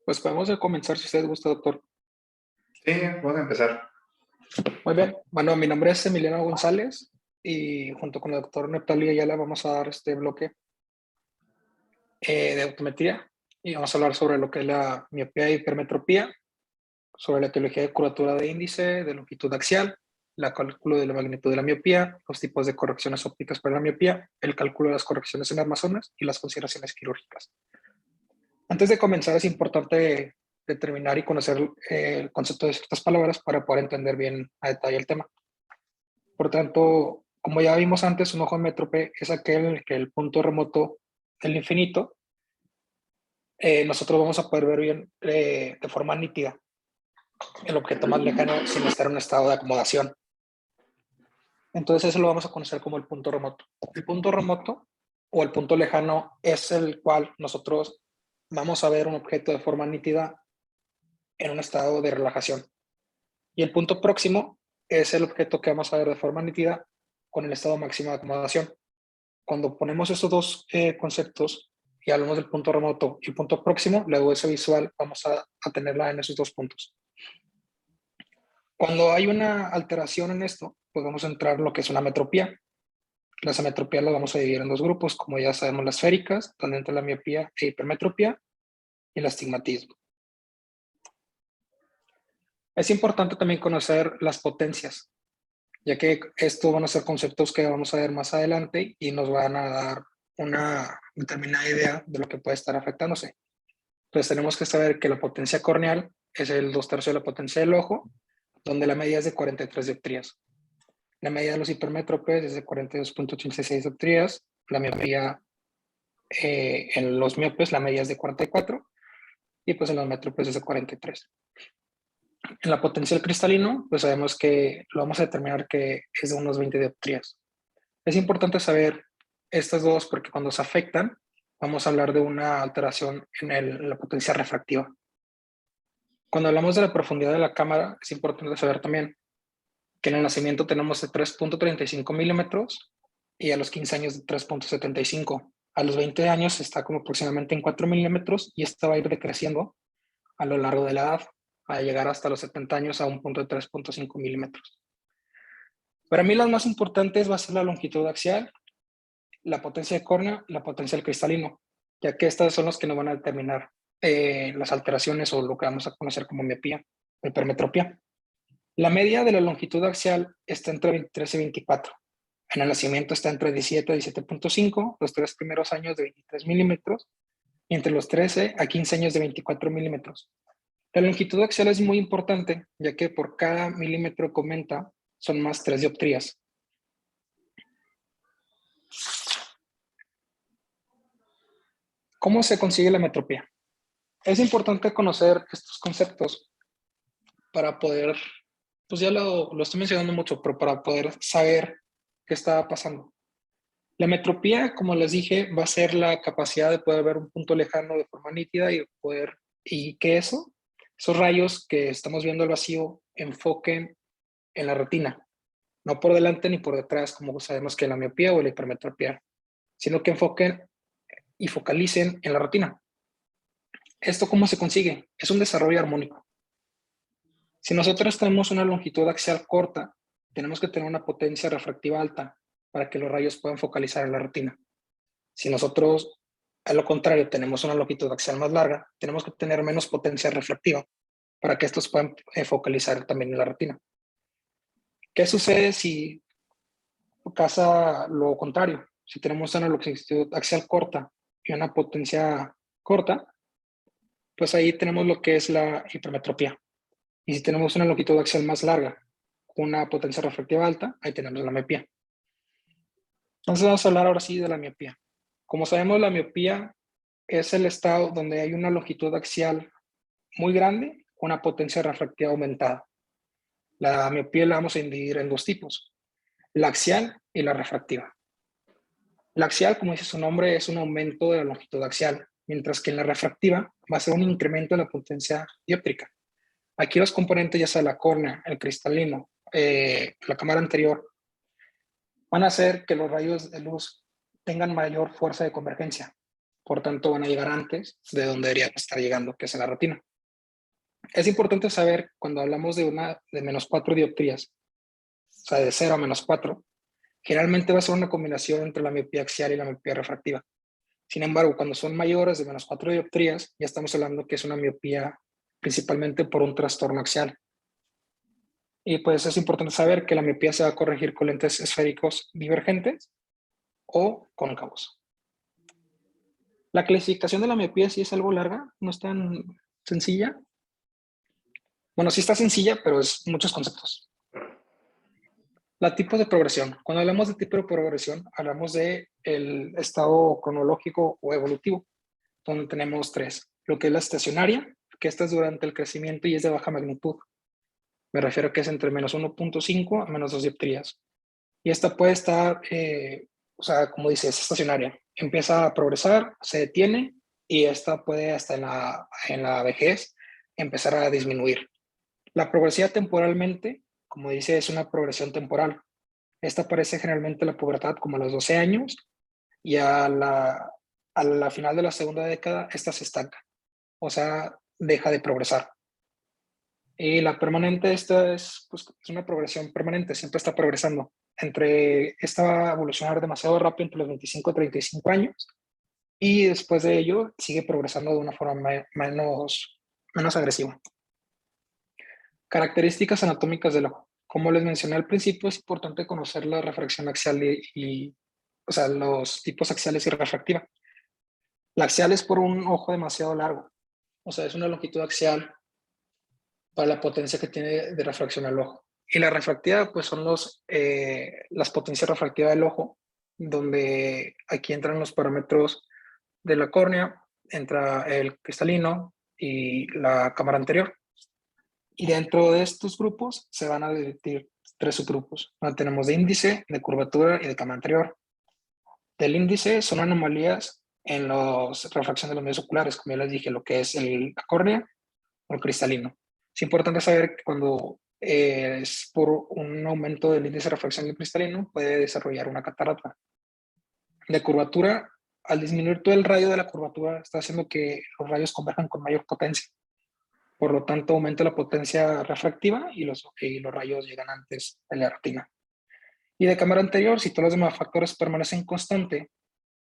Pues podemos comenzar si usted gusta, doctor. Sí, vamos a empezar. Muy bien. Bueno, mi nombre es Emiliano González y junto con el doctor Neptalio Ayala vamos a dar este bloque de optometría y vamos a hablar sobre lo que es la miopía y hipermetropía, sobre la etiología de curvatura de índice, de longitud axial, la cálculo de la magnitud de la miopía, los tipos de correcciones ópticas para la miopía, el cálculo de las correcciones en armazones y las consideraciones quirúrgicas. Antes de comenzar es importante determinar y conocer el concepto de ciertas palabras para poder entender bien a detalle el tema. Por tanto, como ya vimos antes, un ojo métrope es aquel en el que el punto remoto del infinito, nosotros vamos a poder ver bien de forma nítida el objeto más lejano sin estar en un estado de acomodación. Entonces eso lo vamos a conocer como el punto remoto. El punto remoto o el punto lejano es el cual nosotros vamos a ver un objeto de forma nítida en un estado de relajación. Y el punto próximo es el objeto que vamos a ver de forma nítida con el estado máximo de acomodación. Cuando ponemos estos dos conceptos y hablamos del punto remoto y punto próximo, luego ese visual vamos a tenerla en esos dos puntos. Cuando hay una alteración en esto, pues vamos a entrar en lo que es una metropía. Las ametropías las vamos a dividir en dos grupos, como ya sabemos, las esféricas, donde entra la miopía e hipermetropía, y el astigmatismo. Es importante también conocer las potencias, ya que esto van a ser conceptos que vamos a ver más adelante y nos van a dar una determinada idea de lo que puede estar afectándose. Entonces tenemos que saber que la potencia corneal es el 2/3 de la potencia del ojo, donde la medida es de 43 dioptrías. La medida de los hipermétropes es de 42.86 dioptrías. La miopía en los miopes, la medida es de 44 y pues en los métropes es de 43. En la potencial cristalino, pues sabemos que lo vamos a determinar que es de unos 20 dioptrías. Es importante saber estas dos porque cuando se afectan, vamos a hablar de una alteración en la potencia refractiva. Cuando hablamos de la profundidad de la cámara, es importante saber también que en el nacimiento tenemos de 3.35 milímetros y a los 15 años de 3.75. A los 20 años está como aproximadamente en 4 milímetros y esta va a ir decreciendo a lo largo de la edad, a llegar hasta los 70 años a un punto de 3.5 milímetros. Para mí las más importantes va a ser la longitud axial, la potencia de córnea y la potencia del cristalino, ya que estas son las que nos van a determinar las alteraciones o lo que vamos a conocer como miopía o hipermetropía. La media de la longitud axial está entre 23 y 24. En el nacimiento está entre 17 y 17.5, los 3 primeros años de 23 milímetros, y entre los 13 a 15 años de 24 milímetros. La longitud axial es muy importante, ya que por cada milímetro que aumenta son más 3 dioptrías. ¿Cómo se consigue la metropía? Es importante conocer estos conceptos para poder, pues ya lo estoy mencionando mucho, pero para poder saber qué está pasando. La metropía, como les dije, va a ser la capacidad de poder ver un punto lejano de forma nítida y que esos rayos que estamos viendo al vacío enfoquen en la retina, no por delante ni por detrás, como sabemos que la miopía o la hipermetropía, sino que enfoquen y focalicen en la retina. ¿Esto cómo se consigue? Es un desarrollo armónico. Si nosotros tenemos una longitud axial corta, tenemos que tener una potencia refractiva alta para que los rayos puedan focalizar en la retina. Si nosotros, a lo contrario, tenemos una longitud axial más larga, tenemos que tener menos potencia refractiva para que estos puedan focalizar también en la retina. ¿Qué sucede si pasa lo contrario? Si tenemos una longitud axial corta y una potencia corta, pues ahí tenemos lo que es la hipermetropía. Y si tenemos una longitud axial más larga, con una potencia refractiva alta, ahí tenemos la miopía. Entonces vamos a hablar ahora sí de la miopía. Como sabemos, la miopía es el estado donde hay una longitud axial muy grande con una potencia refractiva aumentada. La miopía la vamos a dividir en dos tipos, la axial y la refractiva. La axial, como dice su nombre, es un aumento de la longitud axial, mientras que en la refractiva va a ser un incremento de la potencia dióptrica. Aquí los componentes, ya sea la córnea, el cristalino, la cámara anterior, van a hacer que los rayos de luz tengan mayor fuerza de convergencia. Por tanto, van a llegar antes de donde deberían estar llegando, que es en la retina. Es importante saber cuando hablamos de una de menos 4 dioptrías, o sea, de 0 a menos 4, generalmente va a ser una combinación entre la miopía axial y la miopía refractiva. Sin embargo, cuando son mayores de menos 4 dioptrías, ya estamos hablando que es una miopía principalmente por un trastorno axial. Y pues es importante saber que la miopía se va a corregir con lentes esféricos divergentes o cóncavos. La clasificación de la miopía sí es algo larga, no es tan sencilla. Bueno, sí está sencilla, pero es muchos conceptos. La tipo de progresión. Cuando hablamos de tipo de progresión, hablamos de el estado cronológico o evolutivo, donde tenemos tres. Lo que es la estacionaria, que esta es durante el crecimiento y es de baja magnitud. Me refiero a que es entre menos 1.5 a menos 2 dioptrías. Y esta puede estar, o sea, como dice, es estacionaria. Empieza a progresar, se detiene y esta puede hasta en la vejez empezar a disminuir. La progresiva temporalmente, como dice, es una progresión temporal. Esta aparece generalmente en la pubertad como a los 12 años y a la final de la segunda década esta se estanca, o sea, deja de progresar. Y la permanente, esta es, pues, es una progresión permanente, siempre está progresando. Esta va a evolucionar demasiado rápido entre los 25 y 35 años y después de ello sigue progresando de una forma menos agresiva. Características anatómicas del ojo. Como les mencioné al principio, es importante conocer la refracción axial o sea, los tipos axiales y refractiva. La axial es por un ojo demasiado largo, o sea, es una longitud axial para la potencia que tiene de refracción al ojo. Y la refractiva, pues son las potencias refractivas del ojo, donde aquí entran los parámetros de la córnea, entra el cristalino y la cámara anterior. Y dentro de estos grupos se van a dividir tres subgrupos. Tenemos de índice, de curvatura y de cámara anterior. Del índice son anomalías en la refracción de los medios oculares, como ya les dije, lo que es la córnea o el cristalino. Es importante saber que cuando es por un aumento del índice de refracción del cristalino, puede desarrollar una catarata. De curvatura, al disminuir todo el radio de la curvatura, está haciendo que los rayos converjan con mayor potencia. Por lo tanto, aumenta la potencia refractiva y los rayos llegan antes de la retina. Y de cámara anterior, si todos los demás factores permanecen constantes,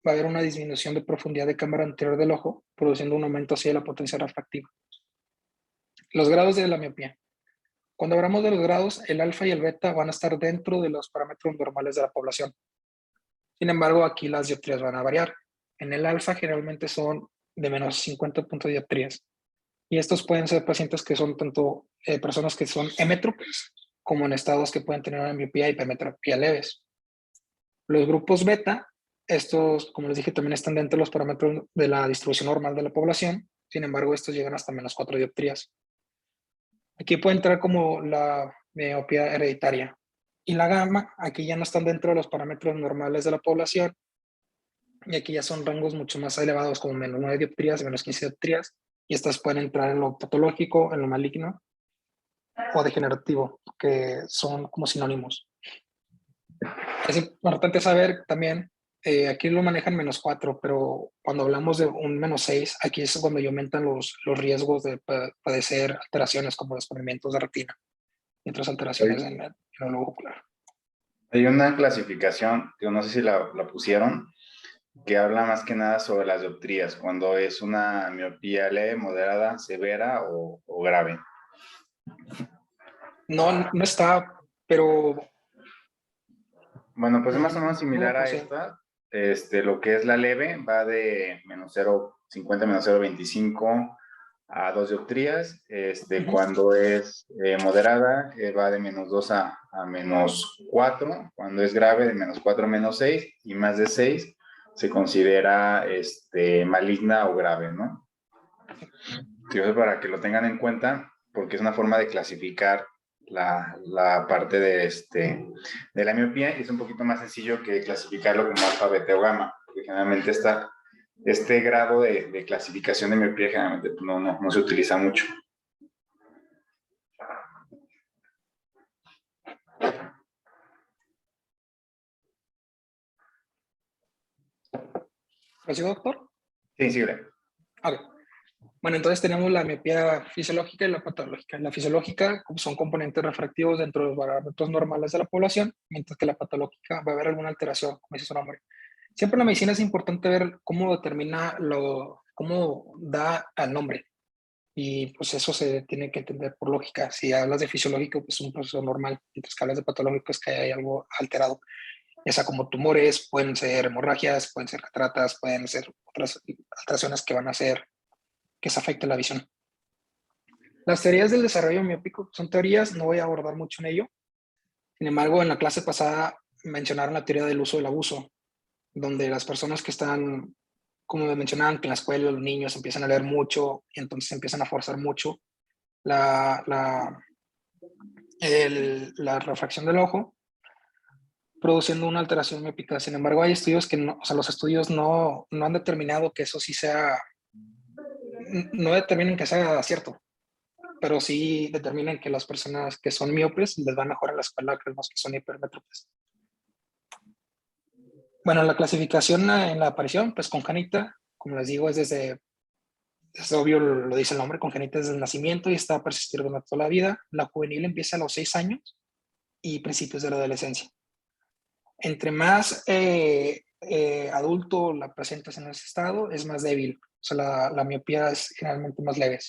va a haber una disminución de profundidad de cámara anterior del ojo, produciendo un aumento así de la potencia refractiva. Los grados de la miopía. Cuando hablamos de los grados, el alfa y el beta van a estar dentro de los parámetros normales de la población. Sin embargo, aquí las dioptrías van a variar. En el alfa generalmente son de menos 50 puntos de dioptrías. Y estos pueden ser pacientes que son tanto personas que son emétropes como en estados que pueden tener una miopía y hipermetropía leves. Los grupos beta, estos, como les dije, también están dentro de los parámetros de la distribución normal de la población. Sin embargo, estos llegan hasta menos 4 dioptrías. Aquí puede entrar como la miopía hereditaria. Y la gamma, aquí ya no están dentro de los parámetros normales de la población. Y aquí ya son rangos mucho más elevados, como menos 9 dioptrías, menos 15 dioptrías. Y estas pueden entrar en lo patológico, en lo maligno o degenerativo, que son como sinónimos. Es importante saber también, aquí lo manejan menos 4, pero cuando hablamos de un menos 6, aquí es cuando aumentan los riesgos de padecer alteraciones como desprendimientos de retina y otras alteraciones en el globo ocular. Hay una clasificación, que no sé si la pusieron, que habla más que nada sobre las dioptrías, cuando es una miopía leve, moderada, severa o grave. No, no está, pero... Bueno, pues es más o menos similar a sí. esta. Lo que es la leve va de menos 0,50, menos 0,25 a 2 dioptrías. Cuando es moderada, va de menos 2 a menos 4. Cuando es grave, de menos 4 a menos 6. Y más de 6 se considera maligna o grave, ¿no? Sí, eso para que lo tengan en cuenta, porque es una forma de clasificar la parte de la miopía, y es un poquito más sencillo que clasificarlo como alfa, beta o gamma, porque generalmente este grado de clasificación de miopía generalmente no se utiliza mucho. ¿Prosigo, doctor? Sí, sí, Greg. Ok. Bueno, entonces tenemos la miopía fisiológica y la patológica. La fisiológica son componentes refractivos dentro de los parámetros normales de la población, mientras que la patológica va a haber alguna alteración, como dice su nombre. Siempre en la medicina es importante ver cómo determina cómo da al nombre. Y pues eso se tiene que entender por lógica. Si hablas de fisiológico, pues es un proceso normal. Mientras que hablas de patológico, es que hay algo alterado. Ya sea como tumores, pueden ser hemorragias, pueden ser cataratas, pueden ser otras alteraciones que van a hacer que se afecte la visión. Las teorías del desarrollo miópico son teorías, no voy a abordar mucho en ello. Sin embargo, en la clase pasada mencionaron la teoría del uso del abuso, donde las personas que están, como me mencionaban, que en la escuela los niños empiezan a leer mucho y entonces empiezan a forzar mucho la, la, la refracción del ojo, produciendo una alteración miópica. Sin embargo, hay estudios que no, o sea, los estudios no han determinado que eso sí sea, no determinan que sea cierto, pero sí determinan que las personas que son miopes les va mejor en la escuela que los que son hipermétropes. Bueno, la clasificación en la aparición, pues congénita, como les digo, es obvio, lo dice el nombre, congénita desde el nacimiento y está a persistir durante toda la vida. La juvenil empieza a los 6 años y principios de la adolescencia. Entre más adulto la presentas en ese estado, es más débil. O sea, la miopía es generalmente más leve.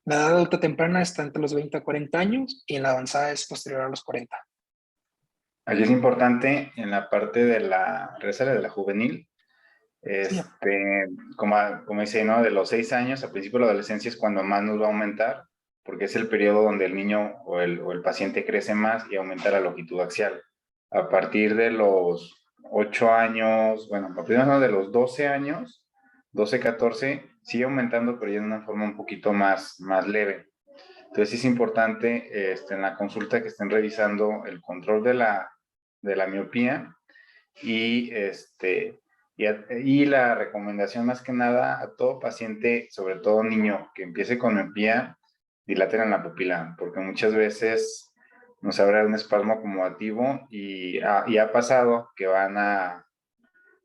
La edad adulta temprana está entre los 20 a 40 años y en la avanzada es posterior a los 40. Aquí es importante en la parte de la reserva de la juvenil, Sí, como dice, ¿no? De los 6 años, al principio de la adolescencia es cuando más nos va a aumentar, porque es el periodo donde el niño o el paciente crece más y aumenta la longitud axial. A partir de los 8 años, bueno, a partir de los 12 años, 12, 14, sigue aumentando, pero ya de una forma un poquito más leve. Entonces sí es importante en la consulta que estén revisando el control de la miopía y, y la recomendación más que nada a todo paciente, sobre todo niño, que empiece con miopía, dilaten la pupila, porque muchas veces nos abre un espasmo acomodativo y ha pasado que van a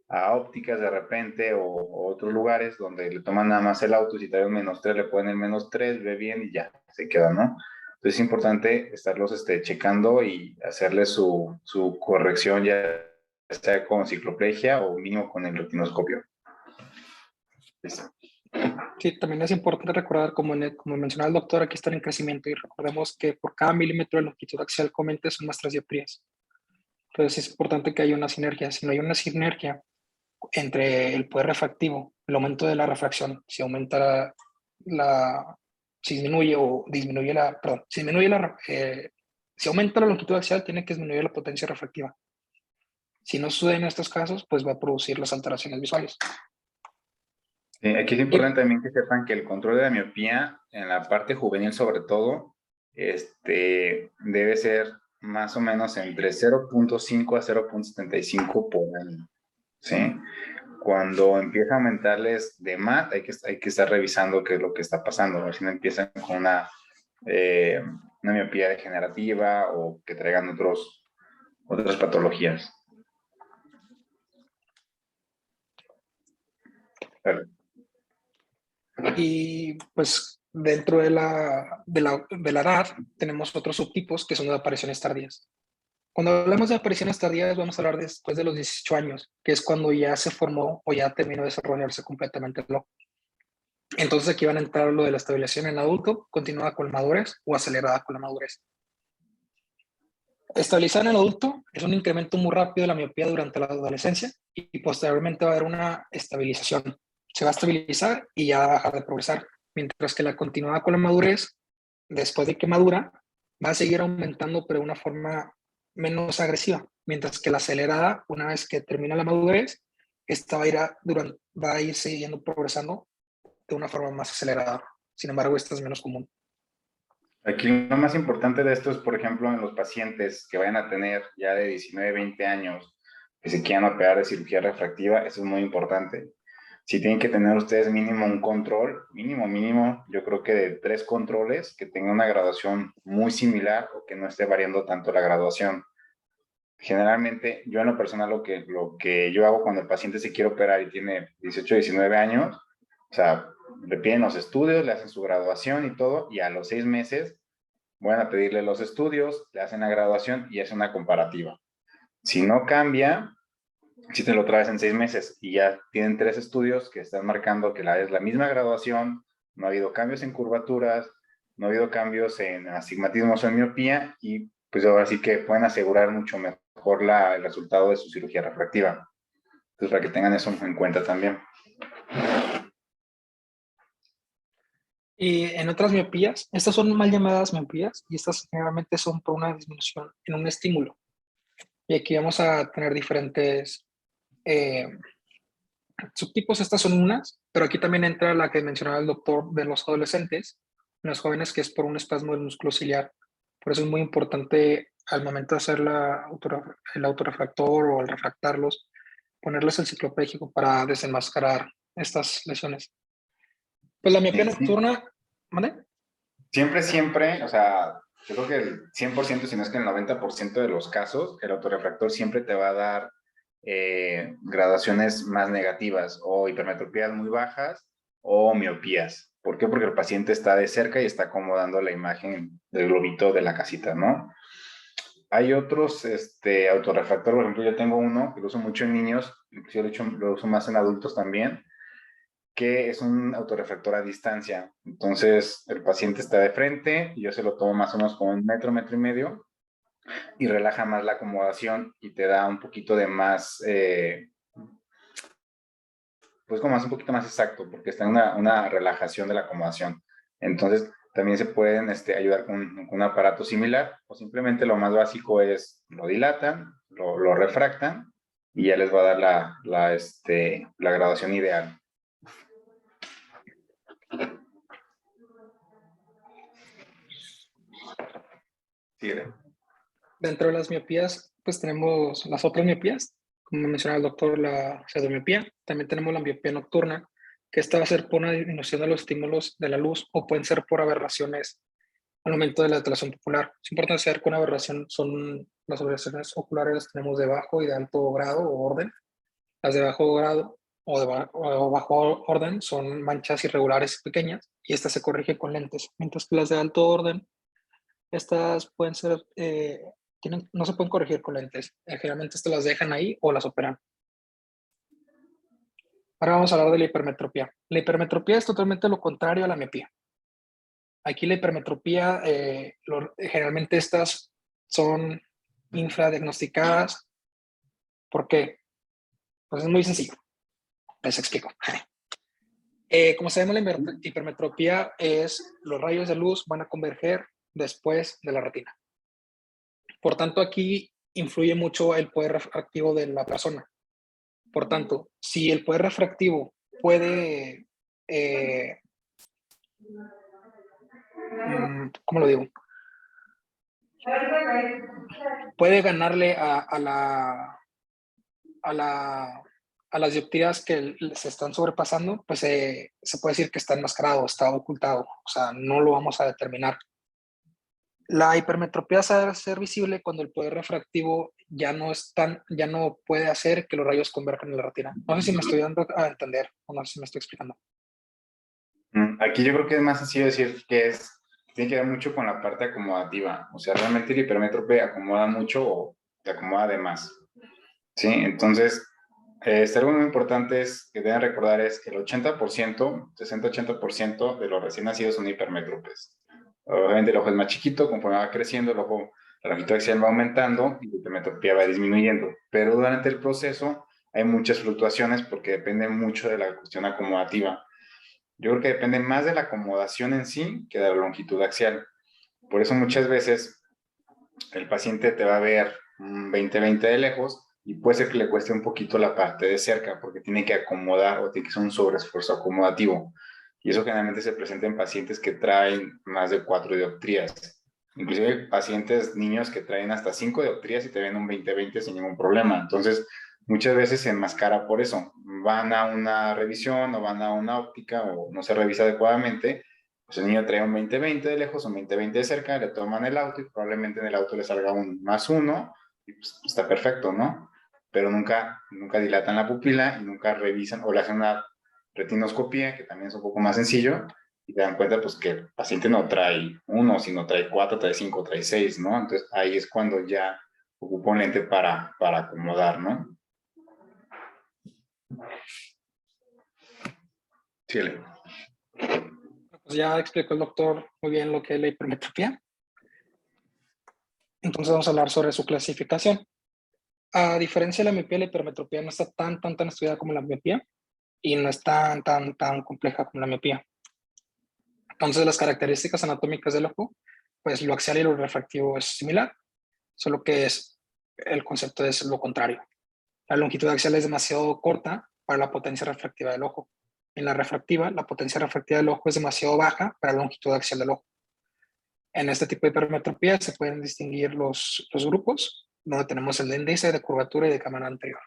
ópticas de repente o otros lugares donde le toman nada más el auto y si trae un -3 le ponen el -3, ve bien y ya, se queda, ¿no? Entonces es importante estarlos checando y hacerle su corrección ya sea con cicloplegia o mínimo con el retinoscopio. Listo. sí, también es importante recordar, como mencionaba el doctor, aquí están en crecimiento y recordemos que por cada milímetro de longitud axial comente son más 3 dioptrías. Entonces es importante que haya una sinergia. Si no hay una sinergia entre el poder refractivo, el aumento de la refracción, si aumenta si disminuye o disminuye perdón, si disminuye si aumenta la longitud axial, tiene que disminuir la potencia refractiva. Si no sucede en estos casos, pues va a producir las alteraciones visuales. Aquí es Y importante también que sepan que el control de la miopía, en la parte juvenil sobre todo, debe ser más o menos entre 0.5 a 0.75 por año, ¿sí? Cuando empieza a aumentarles de más, hay que estar revisando qué es lo que está pasando, a ver si no empiezan con una miopía degenerativa o que traigan otras patologías. Y pues dentro de la edad tenemos otros subtipos que son de apariciones tardías. Cuando hablamos de apariciones tardías vamos a hablar después de los 18 años, que es cuando ya se formó o ya terminó de desarrollarse completamente el ojo. Entonces aquí van a entrar lo de la estabilización en adulto, continuada con la madurez o acelerada con la madurez. Estabilizar en el adulto es un incremento muy rápido de la miopía durante la adolescencia y posteriormente va a haber una estabilización. Se va a estabilizar y ya va a dejar de progresar. Mientras que la continuada con la madurez, después de que madura, va a seguir aumentando pero de una forma menos agresiva. Mientras que la acelerada, una vez que termina la madurez, esta va a ir siguiendo progresando de una forma más acelerada. Sin embargo, esta es menos común. Aquí lo más importante de esto es, por ejemplo, en los pacientes que vayan a tener ya de 19, 20 años, que se quieran operar de cirugía refractiva, eso es muy importante. Si tienen que tener ustedes mínimo un control, mínimo, yo creo que de 3 controles, que tenga una graduación muy similar o que no esté variando tanto la graduación. Generalmente, yo en lo personal, lo que yo hago cuando el paciente se quiere operar y tiene 18, 19 años, O sea, le piden los estudios, le hacen su graduación y todo, y a los 6 meses van a pedirle los estudios, le hacen la graduación y hacen una comparativa. Si no cambia, si te lo traes en 6 meses y ya tienen 3 estudios que están marcando que es la misma graduación, no ha habido cambios en curvaturas, no ha habido cambios en astigmatismos o en miopía, y pues ahora sí que pueden asegurar mucho mejor el resultado de su cirugía refractiva. Entonces, para que tengan eso en cuenta también. Y en otras miopías, estas son mal llamadas miopías y estas generalmente son por una disminución en un estímulo. Y aquí vamos a tener diferentes eh, subtipos. Estas son unas, pero aquí también entra la que mencionaba el doctor de los adolescentes, los jóvenes, que es por un espasmo del músculo ciliar. Por eso es muy importante al momento de hacer el autorrefractor o al refractarlos, ponerles el ciclopégico para desenmascarar estas lesiones. Pues la miopía Sí. nocturna, ¿vale? Siempre, o sea, yo creo que el 100%, si no es que el 90% de los casos, el autorrefractor siempre te va a dar gradaciones más negativas, o hipermetropías muy bajas o miopías. ¿Por qué? Porque el paciente está de cerca y está acomodando la imagen del globito de la casita, ¿no? Hay otros autorrefractor, por ejemplo, yo tengo uno que lo uso mucho en niños, inclusive lo uso más en adultos también, que es un autorrefractor a distancia. Entonces, el paciente está de frente y yo se lo tomo más o menos como 1 metro, 1,5 metros, y relaja más la acomodación y te da un poquito de más, pues como más un poquito más exacto, porque está en una relajación de la acomodación. Entonces, también se pueden ayudar con un aparato similar, o simplemente lo más básico es lo dilatan, lo refractan y ya les va a dar la graduación ideal. Sí, Dentro de las miopías, pues tenemos las otras miopías, como mencionaba el doctor, la pseudomiopía. También tenemos la miopía nocturna, que esta va a ser por una disminución de los estímulos de la luz o pueden ser por aberraciones al momento de la dilatación popular. Es importante saber que una aberración son las aberraciones oculares, las tenemos de bajo y de alto grado o orden. Las de bajo grado o bajo orden son manchas irregulares y pequeñas y estas se corrigen con lentes, mientras que las de alto orden, estas pueden ser, no se pueden corregir con lentes. Generalmente estas las dejan ahí o las operan. Ahora vamos a hablar de la hipermetropía. La hipermetropía es totalmente lo contrario a la miopía. Aquí la hipermetropía, generalmente estas son infradiagnosticadas. ¿Por qué? Pues es muy sencillo. Les explico. Como sabemos, la hipermetropía es los rayos de luz van a converger después de la retina. Por tanto, aquí influye mucho el poder refractivo de la persona. Por tanto, si el poder refractivo puede, ¿cómo lo digo? Puede ganarle a, la, a las dioptrías que se están sobrepasando, pues se puede decir que está enmascarado, está ocultado, o sea, no lo vamos a determinar. La hipermetropía se debe ser visible cuando el poder refractivo ya no puede hacer que los rayos converjan en la retina. No sé si me estoy dando a entender o no sé si me estoy explicando. Aquí yo creo que es más sencillo decir que tiene que ver mucho con la parte acomodativa. O sea, realmente el hipermétrope acomoda mucho o te acomoda de más. ¿Sí? Entonces, algo muy importante es que deben recordar es que el 80%, 60-80% de los recién nacidos son hipermétropes. Obviamente el ojo es más chiquito, conforme va creciendo, la longitud axial va aumentando y la hipermetropía va disminuyendo. Pero durante el proceso hay muchas fluctuaciones porque depende mucho de la cuestión acomodativa. Yo creo que depende más de la acomodación en sí que de la longitud axial. Por eso muchas veces el paciente te va a ver 20-20 de lejos y puede ser que le cueste un poquito la parte de cerca porque tiene que acomodar o tiene que ser un sobreesfuerzo acomodativo. Y eso generalmente se presenta en pacientes que traen más de 4 dioptrías. Inclusive hay pacientes niños que traen hasta 5 dioptrías y te ven un 20-20 sin ningún problema. Entonces, muchas veces se enmascara por eso. Van a una revisión o van a una óptica o no se revisa adecuadamente. Pues el niño trae un 20-20 de lejos, un 20-20 de cerca, le toman el auto y probablemente en el auto le salga un +1 y pues está perfecto, ¿no? Pero nunca dilatan la pupila y nunca revisan o le hacen una retinoscopía, que también es un poco más sencillo, y te dan cuenta pues que el paciente no trae uno, sino trae 4, trae 5, trae 6, ¿no? Entonces ahí es cuando ya ocupa un lente para acomodar, ¿no? Sí, Pues ya explicó el doctor muy bien lo que es la hipermetropía. Entonces vamos a hablar sobre su clasificación. A diferencia de la miopía, la hipermetropía no está tan estudiada como la miopía y no es tan compleja como la miopía. Entonces las características anatómicas del ojo, pues lo axial y lo refractivo es similar, solo que el concepto es lo contrario. La longitud axial es demasiado corta para la potencia refractiva del ojo. En la refractiva, la potencia refractiva del ojo es demasiado baja para la longitud axial del ojo. En este tipo de hipermetropía se pueden distinguir los grupos, donde tenemos el de índice, de curvatura y de cámara anterior.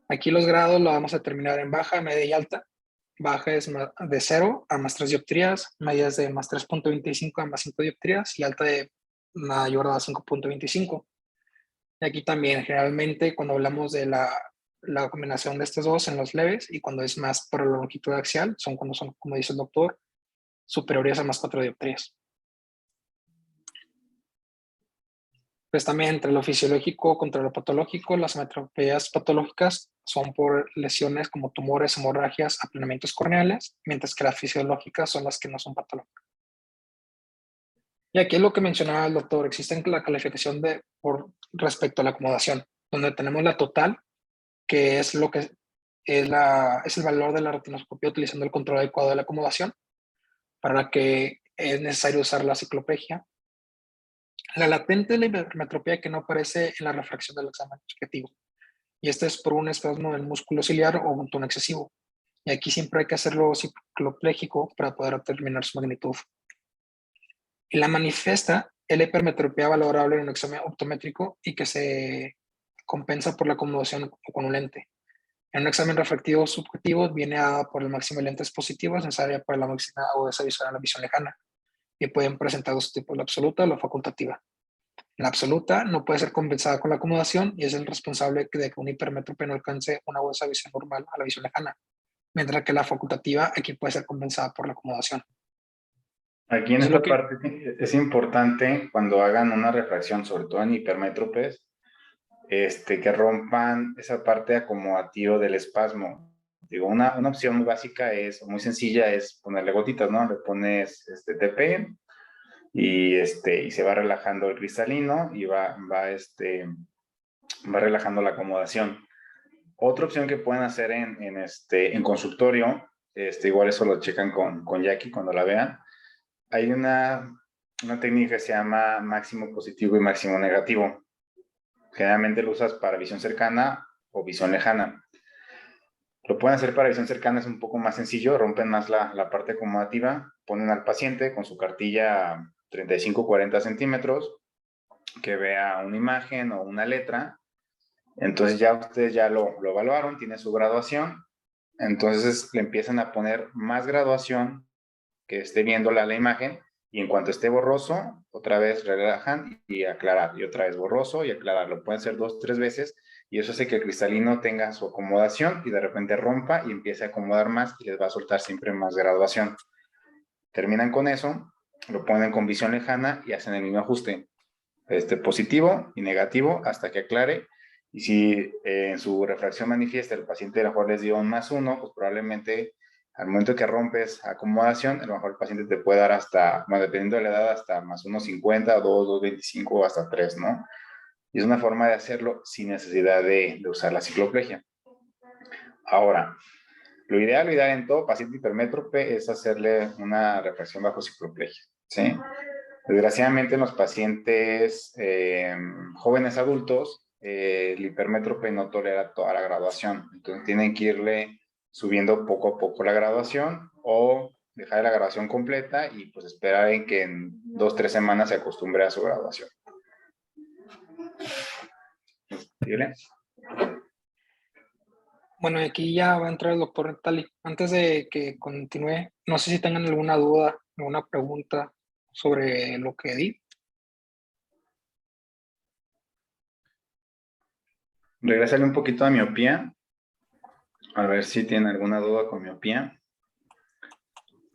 Aquí los grados lo vamos a determinar en baja, media y alta. Baja es de 0 a más 3 dioptrías, media es de más 3.25 a más 5 dioptrías y alta de mayor a 5.25. Y aquí también, generalmente, cuando hablamos de la combinación de estos dos en los leves y cuando es más por la longitud axial, son cuando son, como dice el doctor, superiores a más 4 dioptrías. Pues también entre lo fisiológico contra lo patológico, las metropías patológicas son por lesiones como tumores, hemorragias, aplanamientos corneales, mientras que las fisiológicas son las que no son patológicas. Y aquí es lo que mencionaba el doctor, existe la calificación por respecto a la acomodación, donde tenemos la total, que es lo que es el valor de la retinoscopía utilizando el control adecuado de la acomodación, para la que es necesario usar la cicloplegia. La latente es la hipermetropía que no aparece en la refracción del examen subjetivo. Y este es por un espasmo del músculo ciliar o un tono excesivo. Y aquí siempre hay que hacerlo ciclopléjico para poder determinar su magnitud. Y la manifiesta es la hipermetropía valorable en un examen optométrico y que se compensa por la acomodación o con un lente. En un examen refractivo subjetivo viene dada por el máximo de lentes positivos necesaria para la máxima agudeza visual en la visión lejana y pueden presentar dos tipos, la absoluta o la facultativa. La absoluta no puede ser compensada con la acomodación y es el responsable de que un hipermétrope no alcance una agudeza visión normal a la visión lejana, mientras que la facultativa aquí puede ser compensada por la acomodación. aquí en Eso es lo esta que, parte es importante cuando hagan una refracción, sobre todo en hipermétropes, que rompan esa parte acomodativa del espasmo. Digo, una opción muy básica muy sencilla, es ponerle gotitas, ¿no? Le pones TP y se va relajando el cristalino y va relajando la acomodación. Otra opción que pueden hacer en consultorio, igual eso lo checan con Jackie cuando la vean, hay una técnica que se llama máximo positivo y máximo negativo. Generalmente lo usas para visión cercana o visión lejana. Lo pueden hacer para visión cercana, es un poco más sencillo, rompen más la parte acomodativa, ponen al paciente con su cartilla 35-40 centímetros, que vea una imagen o una letra. Entonces ya ustedes ya lo evaluaron, tiene su graduación, entonces le empiezan a poner más graduación que esté viendo la imagen, y en cuanto esté borroso, otra vez relajan y aclarar, y otra vez borroso y aclarar. Lo pueden hacer 2-3 veces, y eso hace que el cristalino tenga su acomodación y de repente rompa y empiece a acomodar más y les va a soltar siempre más graduación. Terminan con eso, lo ponen con visión lejana y hacen el mismo ajuste, positivo y negativo hasta que aclare. Y si en su refracción manifiesta el paciente a lo mejor les dio un +1, pues probablemente al momento que rompes acomodación, a lo mejor el paciente te puede dar hasta, bueno, dependiendo de la edad, hasta +1.50, 2, 2.25 o hasta 3, ¿no? Y es una forma de hacerlo sin necesidad de usar la cicloplegia. Ahora, lo ideal en todo paciente hipermétrope es hacerle una refracción bajo cicloplegia, ¿sí? Desgraciadamente en los pacientes jóvenes adultos, el hipermétrope no tolera toda la graduación, entonces tienen que irle subiendo poco a poco la graduación o dejar la graduación completa y pues esperar en que en 2-3 semanas se acostumbre a su graduación. ¿Sigue? bueno, aquí ya va a entrar el doctor Natali. Antes de que continúe, no sé si tengan alguna duda, alguna pregunta sobre lo que di. Regresarle un poquito a miopía. A ver si tienen alguna duda con miopía.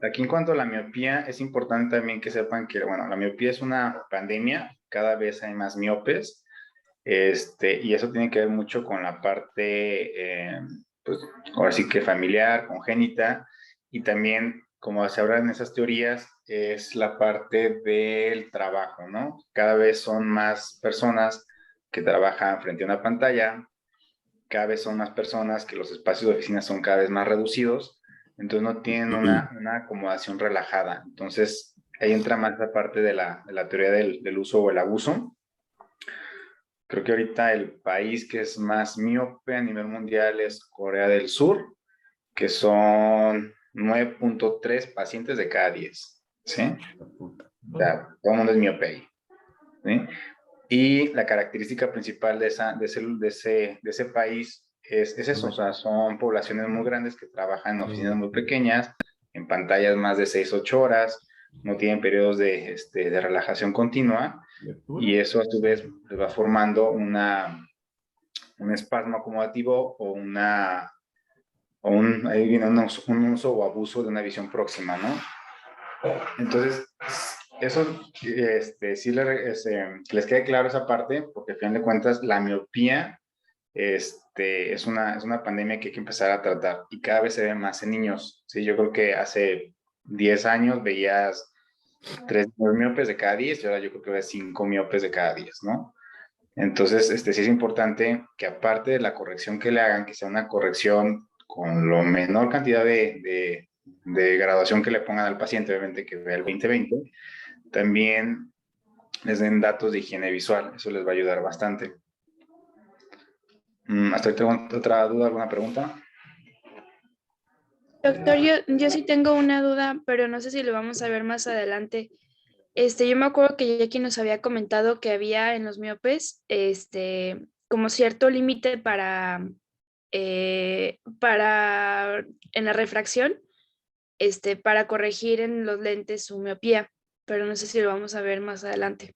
Aquí en cuanto a la miopía, es importante también que sepan que, bueno, la miopía es una pandemia, cada vez hay más miopes, y eso tiene que ver mucho con la parte, pues, ahora sí que familiar, congénita, y también, como se habla en esas teorías, es la parte del trabajo, ¿no? Cada vez son más personas que trabajan frente a una pantalla, cada vez son más personas que los espacios de oficina son cada vez más reducidos, entonces no tienen una acomodación relajada. Entonces, ahí entra más la parte de la teoría del uso o el abuso. Creo que ahorita el país que es más miope a nivel mundial es Corea del Sur, que son 9.3 pacientes de cada 10. ¿Sí? O sea, todo el mundo es miope ahí. ¿Sí? Y la característica principal de ese país es eso, o sea, son poblaciones muy grandes que trabajan en oficinas muy pequeñas, en pantallas más de 6, 8 horas, no tienen periodos de relajación continua, y eso a su vez les va formando un espasmo acomodativo ahí viene un uso o abuso de una visión próxima, ¿no? Entonces, eso sí que les quede claro esa parte, porque al final de cuentas la miopía es una pandemia que hay que empezar a tratar y cada vez se ve más en niños. ¿Sí? Yo creo que hace 10 años veías 3 miopes de cada 10 y ahora yo creo que ves 5 miopes de cada 10, ¿no? Entonces, sí es importante que aparte de la corrección que le hagan, que sea una corrección con lo menor cantidad de graduación que le pongan al paciente, obviamente que vea el 20/20, también les den datos de higiene visual. Eso les va a ayudar bastante. ¿Hasta ahorita otra duda, alguna pregunta? Doctor, yo sí tengo una duda, pero no sé si lo vamos a ver más adelante. Yo me acuerdo que Jackie nos había comentado que había en los miopes, como cierto límite en la refracción, para corregir en los lentes su miopía, pero no sé si lo vamos a ver más adelante.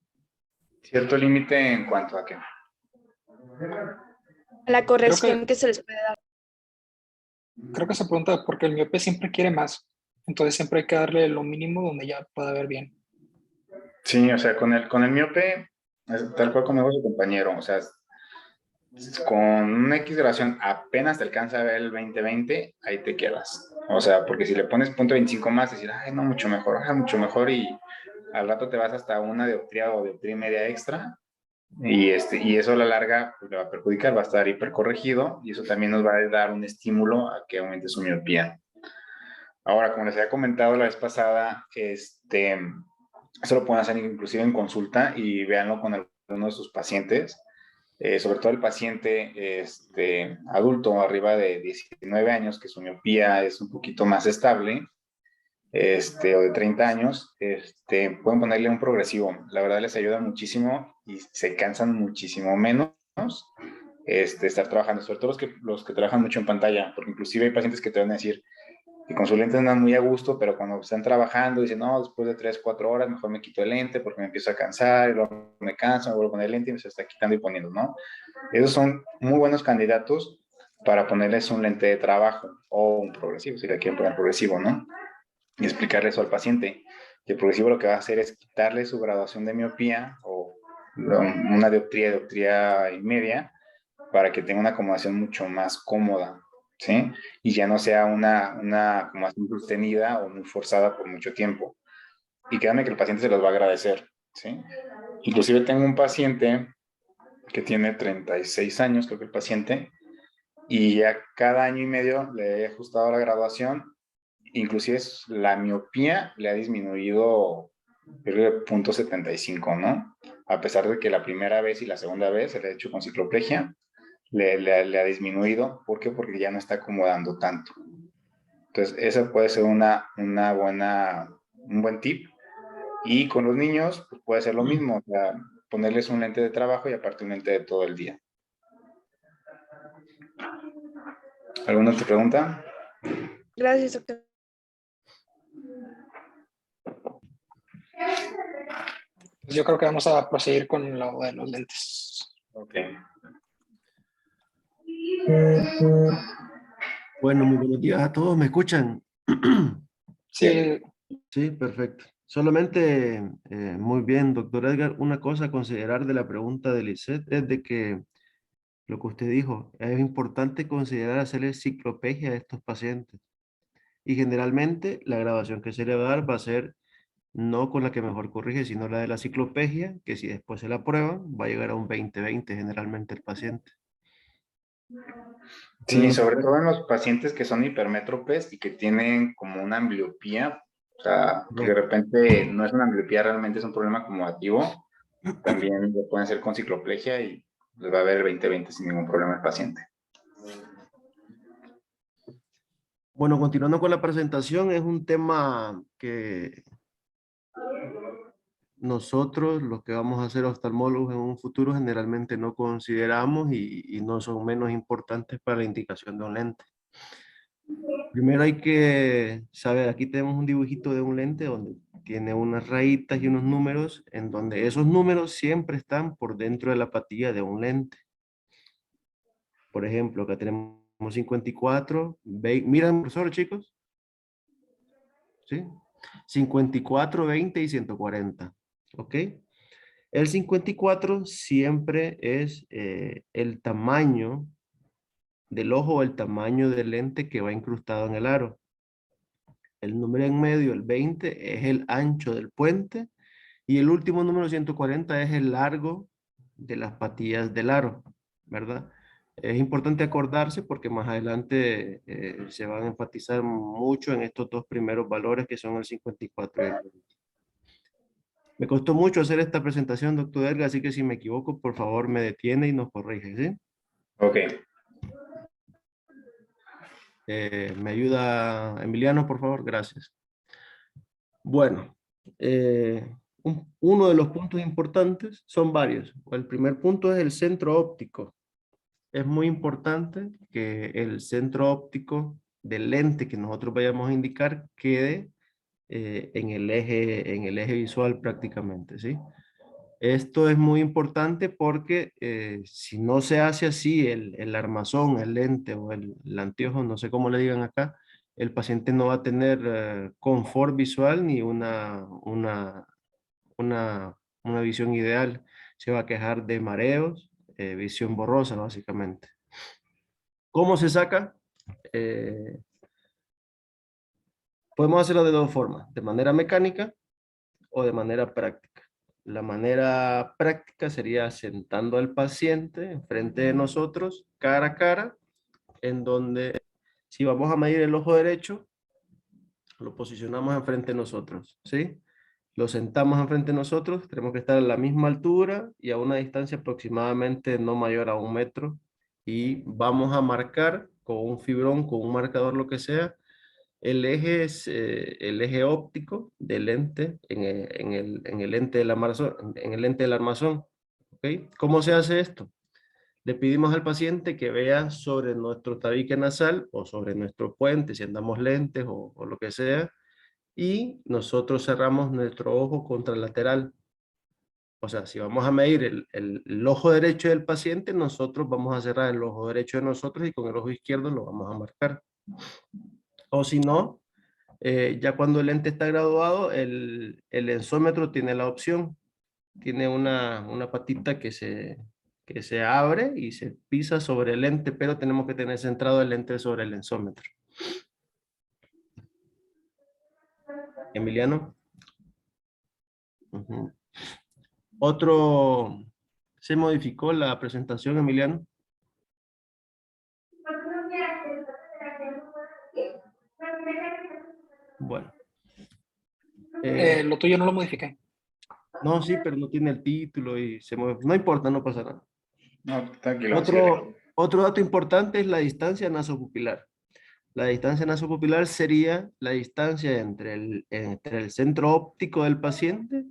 ¿Cierto límite en cuanto a qué? La Creo corrección que, que se les puede dar. creo que se pregunta porque el miope siempre quiere más. Entonces siempre hay que darle lo mínimo donde ya pueda ver bien. Sí, o sea, con el miope, tal cual como dijo su compañero, o sea, con una X grabación apenas te alcanza a ver el 20/20, ahí te quedas. O sea, porque si le pones punto 25 más, decir, ay, no, mucho mejor, y al rato te vas hasta una dioptría o dioptría y media extra, y eso a la larga pues, le va a perjudicar, va a estar hipercorregido, y eso también nos va a dar un estímulo a que aumente su miopía. Ahora, como les había comentado la vez pasada, eso lo pueden hacer inclusive en consulta y véanlo con alguno de sus pacientes, sobre todo el paciente adulto arriba de 19 años, que su miopía es un poquito más estable, o de 30 años, pueden ponerle un progresivo. La verdad les ayuda muchísimo y se cansan muchísimo menos estar trabajando, sobre todo los que trabajan mucho en pantalla, porque inclusive hay pacientes que te van a decir, y con sus lentes andan muy a gusto, pero cuando están trabajando dicen, no, después de 3, 4 horas mejor me quito el lente porque me empiezo a cansar, y luego me canso, me vuelvo a poner el lente y me se está quitando y poniendo, ¿no? Esos son muy buenos candidatos para ponerles un lente de trabajo o un progresivo, si le quieren poner progresivo, ¿no? Y explicarle eso al paciente. Y el progresivo lo que va a hacer es quitarle su graduación de miopía o una dioptría y media, para que tenga una acomodación mucho más cómoda, ¿sí? Y ya no sea una acomodación sostenida o muy forzada por mucho tiempo. Y créanme que el paciente se los va a agradecer, ¿sí? Inclusive tengo un paciente que tiene 36 años, creo que el paciente, y ya cada año y medio le he ajustado la graduación, inclusive la miopía le ha disminuido, creo que 0.75, ¿no? A pesar de que la primera vez y la segunda vez se le ha hecho con cicloplegia, le ha disminuido. ¿Por qué? Porque ya no está acomodando tanto. Entonces, esa puede ser un buen tip. Y con los niños, pues puede ser lo mismo, o sea, ponerles un lente de trabajo y aparte un lente de todo el día. ¿Alguna otra pregunta? Gracias, doctor. Pues yo creo que vamos a proseguir con lo de los lentes. Ok. Bueno, muy buenos días a todos. ¿Me escuchan? Sí, Sí, perfecto. Solamente, muy bien, doctor Edgar, una cosa a considerar de la pregunta de Lisette es de que lo que usted dijo, es importante considerar hacerle ciclopegia a estos pacientes. Y generalmente la grabación que se le va a dar va a ser no con la que mejor corrige, sino la de la ciclopegia, que si después se la prueban, va a llegar a un 20-20 generalmente el paciente. Sí, sobre todo en los pacientes que son hipermétropes y que tienen como una ambliopía, o sea, que de repente no es una ambliopía, realmente es un problema acumulativo, también lo pueden hacer con cicloplegia y les va a ver el 20-20 sin ningún problema el paciente. Bueno, continuando con la presentación, es un tema que nosotros, los que vamos a ser oftalmólogos en un futuro, generalmente no consideramos y no son menos importantes para la indicación de un lente. Primero hay que saber, aquí tenemos un dibujito de un lente donde tiene unas rayitas y unos números, en donde esos números siempre están por dentro de la patilla de un lente. Por ejemplo, acá tenemos 54, miran, profesor, chicos, ¿sí? 54, 20 y 140, ¿ok? El 54 siempre es el tamaño del ojo o el tamaño del lente que va incrustado en el aro. El número en medio, el 20, es el ancho del puente y el último número 140 es el largo de las patillas del aro, ¿verdad? Es importante acordarse porque más adelante se van a enfatizar mucho en estos dos primeros valores que son el 54 y el 20. Me costó mucho hacer esta presentación, doctor Edgar, así que si me equivoco, por favor me detiene y nos corrige, ¿sí? Ok. Me ayuda Emiliano, por favor, gracias. Bueno, uno de los puntos importantes son varios. El primer punto es el centro óptico. Es muy importante que el centro óptico del lente que nosotros vayamos a indicar quede en el eje visual prácticamente, ¿sí? Esto es muy importante porque si no se hace así el armazón, el lente o el anteojo, no sé cómo le digan acá, el paciente no va a tener confort visual ni una visión ideal. Se va a quejar de mareos, visión borrosa básicamente. ¿Cómo se saca? Eh, Podemos hacerlo de dos formas, de manera mecánica o de manera práctica. La manera práctica sería sentando al paciente enfrente de nosotros, cara a cara, en donde si vamos a medir el ojo derecho, lo posicionamos enfrente de nosotros, ¿sí? Lo sentamos enfrente de nosotros, tenemos que estar a la misma altura y a una distancia aproximadamente no mayor a 1 metro y vamos a marcar con un fibrón, con un marcador, lo que sea, el eje es el eje óptico del lente en el lente del armazón, en el lente del armazón. ¿Ok? ¿Cómo se hace esto? Le pedimos al paciente que vea sobre nuestro tabique nasal o sobre nuestro puente, si andamos lentes o lo que sea, y nosotros cerramos nuestro ojo contralateral. O sea, si vamos a medir el ojo derecho del paciente, nosotros vamos a cerrar el ojo derecho de nosotros y con el ojo izquierdo lo vamos a marcar. O si no, ya cuando el lente está graduado, el lensómetro tiene la opción. Tiene una patita que se abre y se pisa sobre el lente, pero tenemos que tener centrado el lente sobre el lensómetro. Emiliano. Ujú. ¿Se modificó la presentación, Emiliano? Bueno. lo tuyo no lo modifiqué. No, sí, pero no tiene el título y se mueve. No importa, no pasa nada. No, tranquilo. Sigue. Otro dato importante es la distancia nasopupilar. La distancia nasopupilar sería la distancia entre el centro óptico del paciente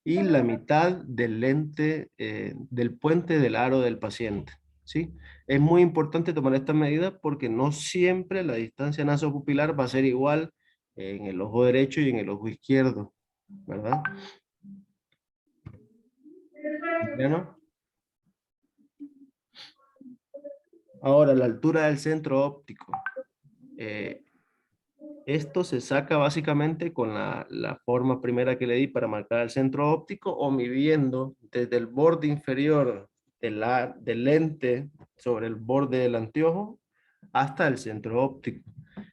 y la mitad del lente del puente del aro del paciente, ¿sí? Es muy importante tomar esta medida porque no siempre la distancia nasopupilar va a ser igual en el ojo derecho y en el ojo izquierdo, ¿verdad? ¿Ya no? Ahora, la altura del centro óptico. Esto se saca básicamente con la forma primera que le di para marcar el centro óptico, o midiendo desde el borde inferior del lente sobre el borde del anteojo hasta el centro óptico.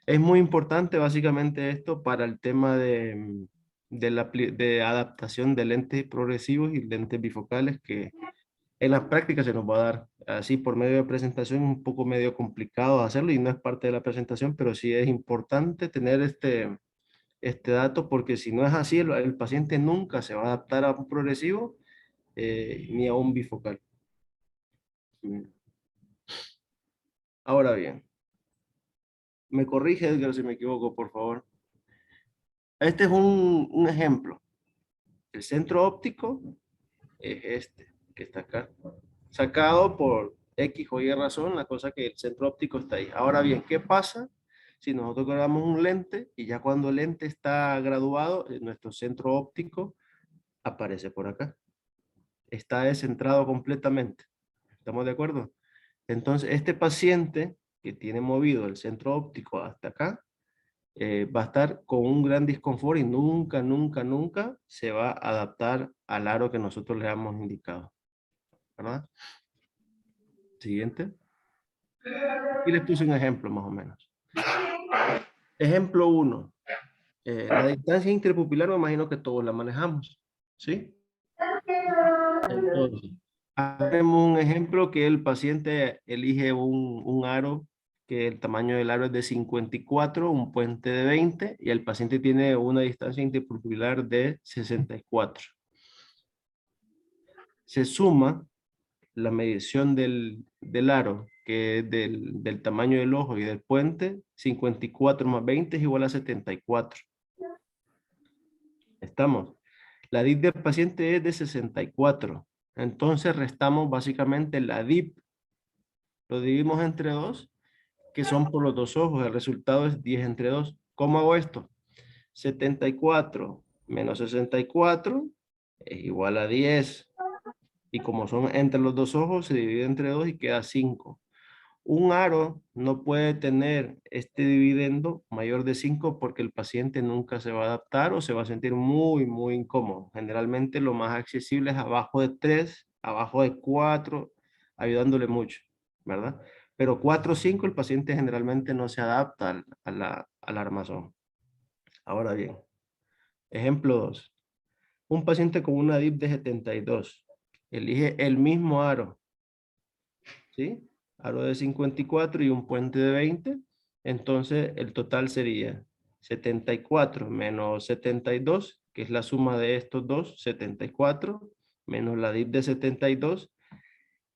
Es muy importante básicamente esto para el tema de adaptación de lentes progresivos y lentes bifocales, que en la práctica se nos va a dar. Así por medio de presentación es un poco medio complicado hacerlo y no es parte de la presentación, pero sí es importante tener este dato, porque si no es así, el paciente nunca se va a adaptar a un progresivo ni a un bifocal. Ahora bien, me corrige Edgar si me equivoco, por favor. Este es un ejemplo. El centro óptico es este, que está acá. Sacado por X o Y razón, la cosa que el centro óptico está ahí. Ahora bien, ¿qué pasa si nosotros grabamos un lente y ya cuando el lente está graduado, nuestro centro óptico aparece por acá? Está descentrado completamente. ¿Estamos de acuerdo? Entonces, este paciente que tiene movido el centro óptico hasta acá, va a estar con un gran disconfort y nunca, nunca, nunca se va a adaptar al aro que nosotros le hemos indicado. ¿Verdad? Siguiente. Y les puse un ejemplo más o menos. Ejemplo 1. La distancia interpupilar me imagino que todos la manejamos. ¿Sí? Entonces, haremos un ejemplo que el paciente elige un aro, que el tamaño del aro es de 54, un puente de 20, y el paciente tiene una distancia interpupilar de 64. Se suma la medición del aro, que es del tamaño del ojo y del puente. 54 más 20 es igual a 74. ¿Estamos? La DIP del paciente es de 64. Entonces restamos básicamente la DIP. Lo dividimos entre 2, que son por los dos ojos. El resultado es 10 entre 2. ¿Cómo hago esto? 74 menos 64 es igual a 10. Y como son entre los dos ojos, se divide entre 2 y queda 5. Un aro no puede tener este dividendo mayor de 5 porque el paciente nunca se va a adaptar o se va a sentir muy, muy incómodo. Generalmente lo más accesible es abajo de 3, abajo de 4, ayudándole mucho, ¿verdad? Pero 4 o 5 el paciente generalmente no se adapta al armazón. Ahora bien, ejemplo 2. Un paciente con una DIP de 72 elige el mismo aro, ¿sí? Aro de 54 y un puente de 20. Entonces el total sería 74 menos 72, que es la suma de estos dos, 74, menos la DIP de 72,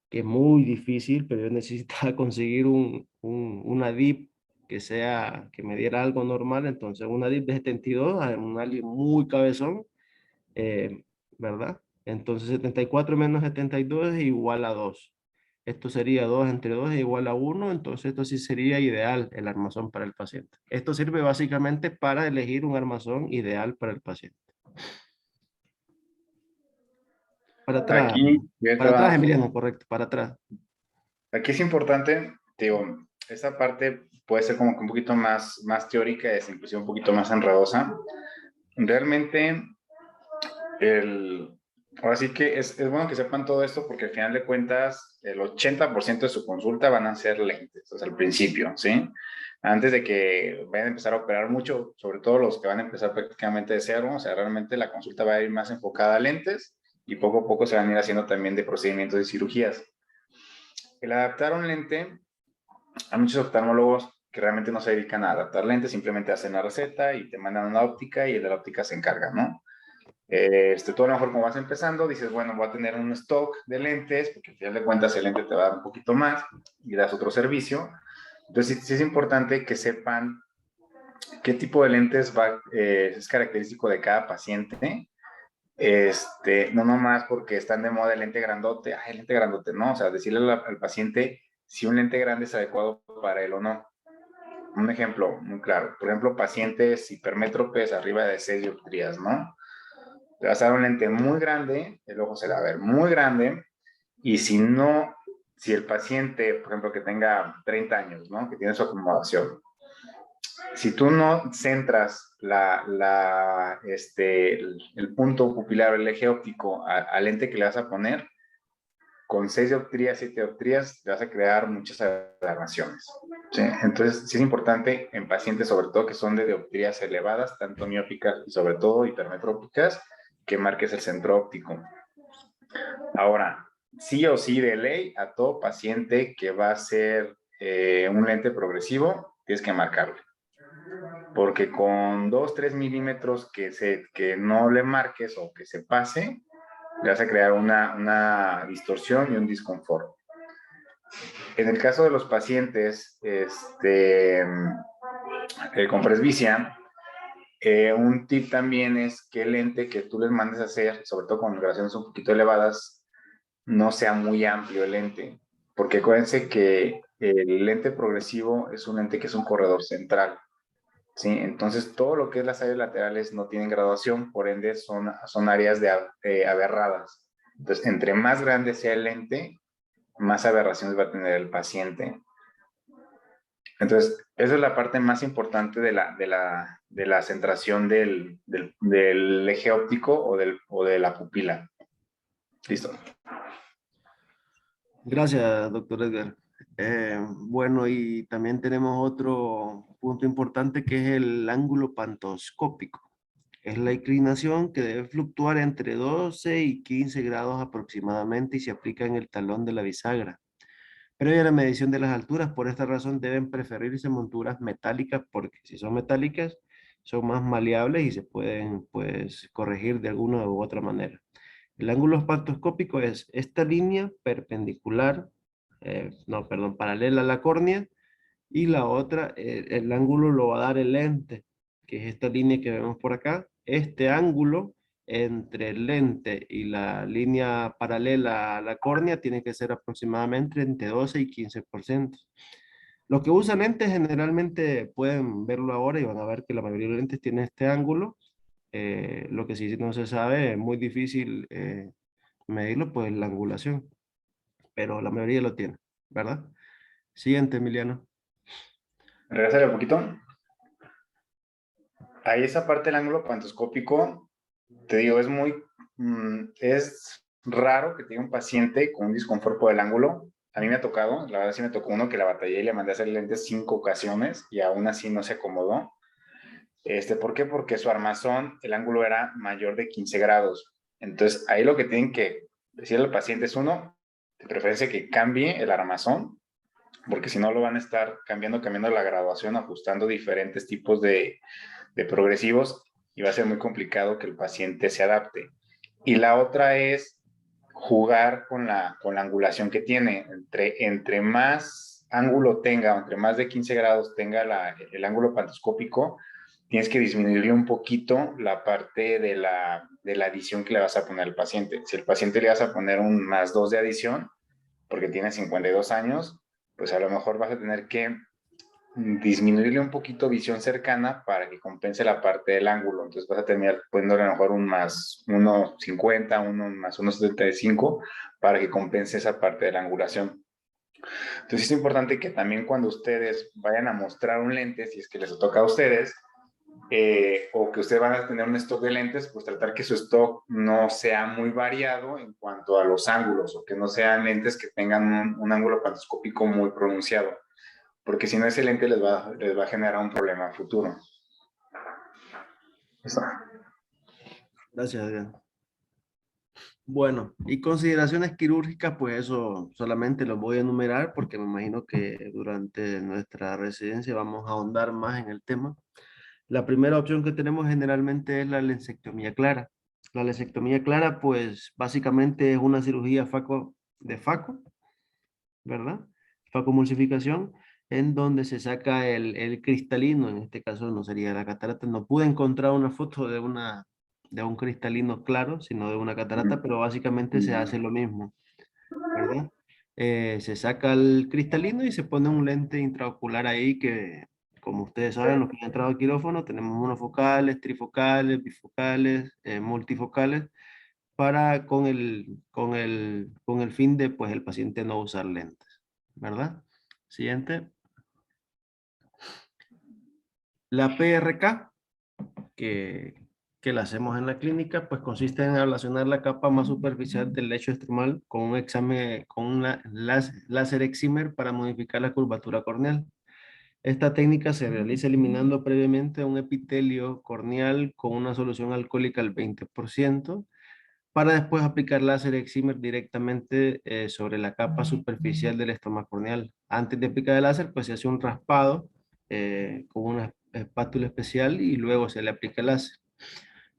que es muy difícil, pero yo necesitaba conseguir una DIP que me diera algo normal. Entonces una DIP de 72 a un alguien muy cabezón, ¿verdad? Entonces 74 menos 72 es igual a 2. Esto sería 2 entre 2 es igual a 1, entonces esto sí sería ideal el armazón para el paciente. Esto sirve básicamente para elegir un armazón ideal para el paciente. Para atrás, Aquí, Emiliano, correcto, para atrás. aquí es importante, digo, esta parte puede ser como que un poquito más teórica, es inclusive un poquito más enredosa. Realmente, ahora sí que es bueno que sepan todo esto porque al final de cuentas el 80% de su consulta van a ser lentes, o sea, al principio, ¿sí? Antes de que vayan a empezar a operar mucho, sobre todo los que van a empezar prácticamente de cero, o sea, realmente la consulta va a ir más enfocada a lentes y poco a poco se van a ir haciendo también de procedimientos de cirugías. El adaptar un lente, hay muchos oftalmólogos que realmente no se dedican a adaptar lentes, simplemente hacen la receta y te mandan una óptica y el de la óptica se encarga, ¿no? Tú a lo mejor como vas empezando, dices, bueno, voy a tener un stock de lentes, porque al final de cuentas el lente te va a dar un poquito más y das otro servicio. Entonces sí es importante que sepan qué tipo de lentes es característico de cada paciente. No nomás porque están de moda el lente grandote, el lente grandote, no, o sea, decirle al paciente si un lente grande es adecuado para él o no. Un ejemplo muy claro, por ejemplo, pacientes hipermétropes arriba de 6 dioptrías, ¿no? Te vas a dar un lente muy grande, el ojo se le va a ver muy grande, y si el paciente, por ejemplo, que tenga 30 años, ¿no? Que tiene su acomodación, si tú no centras el punto pupilar, el eje óptico al lente que le vas a poner, con 6 dioptrías, 7 dioptrías, te vas a crear muchas aberraciones. ¿Sí? Entonces, sí es importante en pacientes, sobre todo que son de dioptrías elevadas, tanto miópicas y sobre todo hipermetrópicas, que marques el centro óptico. Ahora, sí o sí de ley, a todo paciente que va a ser un lente progresivo, tienes que marcarlo. Porque con 2-3 milímetros que no le marques o que se pase, le vas a crear una distorsión y un disconfort. En el caso de los pacientes con presbicia, un tip también es que el lente que tú les mandes a hacer, sobre todo con graduaciones un poquito elevadas, no sea muy amplio el lente, porque acuérdense que el lente progresivo es un lente que es un corredor central, ¿sí? Entonces todo lo que es las áreas laterales no tienen graduación, por ende son áreas aberradas. Entonces, entre más grande sea el lente, más aberraciones va a tener el paciente. Entonces, esa es la parte más importante de la centración del eje óptico o de la pupila. Listo. Gracias, doctor Edgar. Bueno, y también tenemos otro punto importante que es el ángulo pantoscópico. Es la inclinación que debe fluctuar entre 12 y 15 grados aproximadamente y se aplica en el talón de la bisagra. Previa a la medición de las alturas, por esta razón deben preferirse monturas metálicas porque si son metálicas son más maleables y se pueden pues corregir de alguna u otra manera. El ángulo espantoscópico es esta línea perpendicular, paralela a la córnea, y la otra, el ángulo lo va a dar el lente, que es esta línea que vemos por acá. Este ángulo entre el lente y la línea paralela a la córnea tiene que ser aproximadamente entre 12 y 15%. Los que usan lentes generalmente pueden verlo ahora y van a ver que la mayoría de los lentes tienen este ángulo. Lo que sí no se sabe, es muy difícil medirlo, pues la angulación, pero la mayoría lo tiene, ¿verdad? Siguiente, Emiliano. Regresaré un poquito. Ahí esa parte del ángulo pantoscópico, te digo, es raro que tenga un paciente con un disconfort por el ángulo. A mí me ha tocado, la verdad sí me tocó uno que la batallé y le mandé a hacer lentes 5 ocasiones y aún así no se acomodó. ¿Por qué? Porque su armazón, el ángulo era mayor de 15 grados. Entonces, ahí lo que tienen que decirle al paciente es uno, de preferencia que cambie el armazón, porque si no lo van a estar cambiando la graduación, ajustando diferentes tipos de progresivos y va a ser muy complicado que el paciente se adapte. Y la otra es jugar con la angulación que tiene. Entre más ángulo tenga, entre más de 15 grados tenga el ángulo pantoscópico, tienes que disminuir un poquito la parte de la adición que le vas a poner al paciente. Si al paciente le vas a poner un +2 de adición, porque tiene 52 años, pues a lo mejor vas a tener que disminuirle un poquito visión cercana para que compense la parte del ángulo. Entonces vas a terminar poniéndole a lo mejor un más 1.50, uno más 1.75 para que compense esa parte de la angulación. Entonces es importante que también cuando ustedes vayan a mostrar un lente, si es que les toca a ustedes, o que ustedes van a tener un stock de lentes, pues tratar que su stock no sea muy variado en cuanto a los ángulos, o que no sean lentes que tengan un ángulo pantoscópico muy pronunciado, porque si no ese lente les va a generar un problema futuro. Eso. Gracias, Adrián. Bueno, y consideraciones quirúrgicas, pues eso solamente los voy a enumerar porque me imagino que durante nuestra residencia vamos a ahondar más en el tema. La primera opción que tenemos generalmente es la lensectomía clara. La lensectomía clara, pues básicamente es una cirugía de faco, ¿verdad? Facomulsificación, en donde se saca el cristalino, en este caso no sería la catarata. No pude encontrar una foto de un cristalino claro, sino de una catarata, pero básicamente se hace lo mismo, ¿verdad? Se saca el cristalino y se pone un lente intraocular ahí que, como ustedes saben, los que han entrado al quirófano, tenemos monofocales, trifocales, bifocales, multifocales, para con el fin de, pues, el paciente no usar lentes, ¿verdad? Siguiente. La PRK, que la hacemos en la clínica, pues consiste en ablacionar la capa más superficial del lecho estromal con un examen, con un láser excimer para modificar la curvatura corneal. Esta técnica se realiza eliminando previamente un epitelio corneal con una solución alcohólica al 20%, para después aplicar láser excimer directamente sobre la capa superficial del estroma corneal. Antes de aplicar el láser, pues se hace un raspado con una espátula especial y luego se le aplica el láser.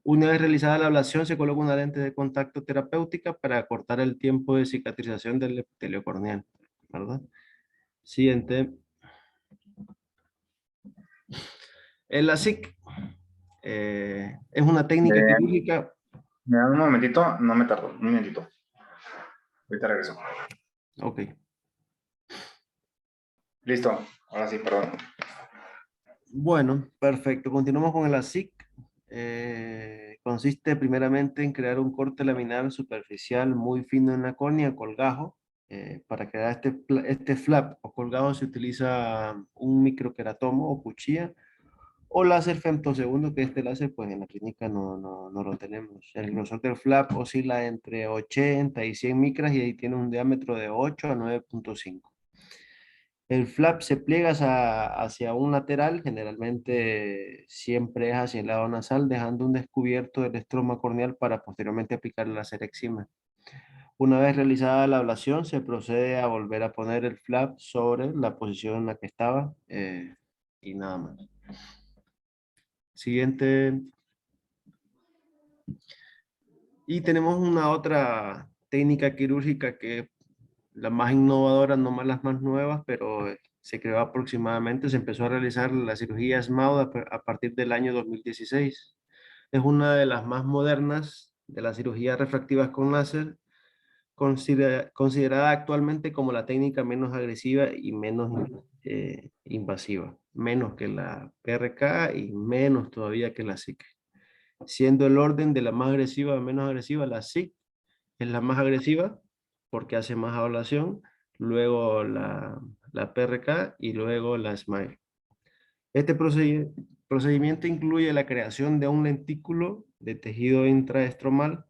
Una vez realizada la ablación, se coloca una lente de contacto terapéutica para acortar el tiempo de cicatrización del epitelio corneal, ¿verdad? Siguiente. El LASIK es una técnica quirúrgica. Me dan un momentito, no me tardo, un momentito. Ahorita regreso. Ok. Listo, ahora sí, perdón. Bueno, perfecto. Continuamos con el LASIK. Consiste primeramente en crear un corte laminar superficial muy fino en la córnea, colgajo. Para crear este flap o colgajo se utiliza un microqueratomo o cuchilla o láser femtosegundo, que este láser pues en la clínica no lo tenemos. El grosor del flap oscila entre 80 y 100 micras y ahí tiene un diámetro de 8 a 9.5. El flap se pliega hacia un lateral, generalmente siempre es hacia el lado nasal, dejando un descubierto del estroma corneal para posteriormente aplicar el láser excimer. Una vez realizada la ablación, se procede a volver a poner el flap sobre la posición en la que estaba y nada más. Siguiente. Y tenemos una otra técnica quirúrgica que es la más innovadora, no más las más nuevas, pero se creó aproximadamente, se empezó a realizar la cirugía SMAUD a partir del año 2016. Es una de las más modernas de las cirugías refractivas con láser, considerada actualmente como la técnica menos agresiva y menos invasiva, menos que la PRK y menos todavía que la SIC. Siendo el orden de la más agresiva a menos agresiva, la SIC es la más agresiva porque hace más ablación, luego la PRK y luego la SMILE. Este procedimiento incluye la creación de un lentículo de tejido intraestromal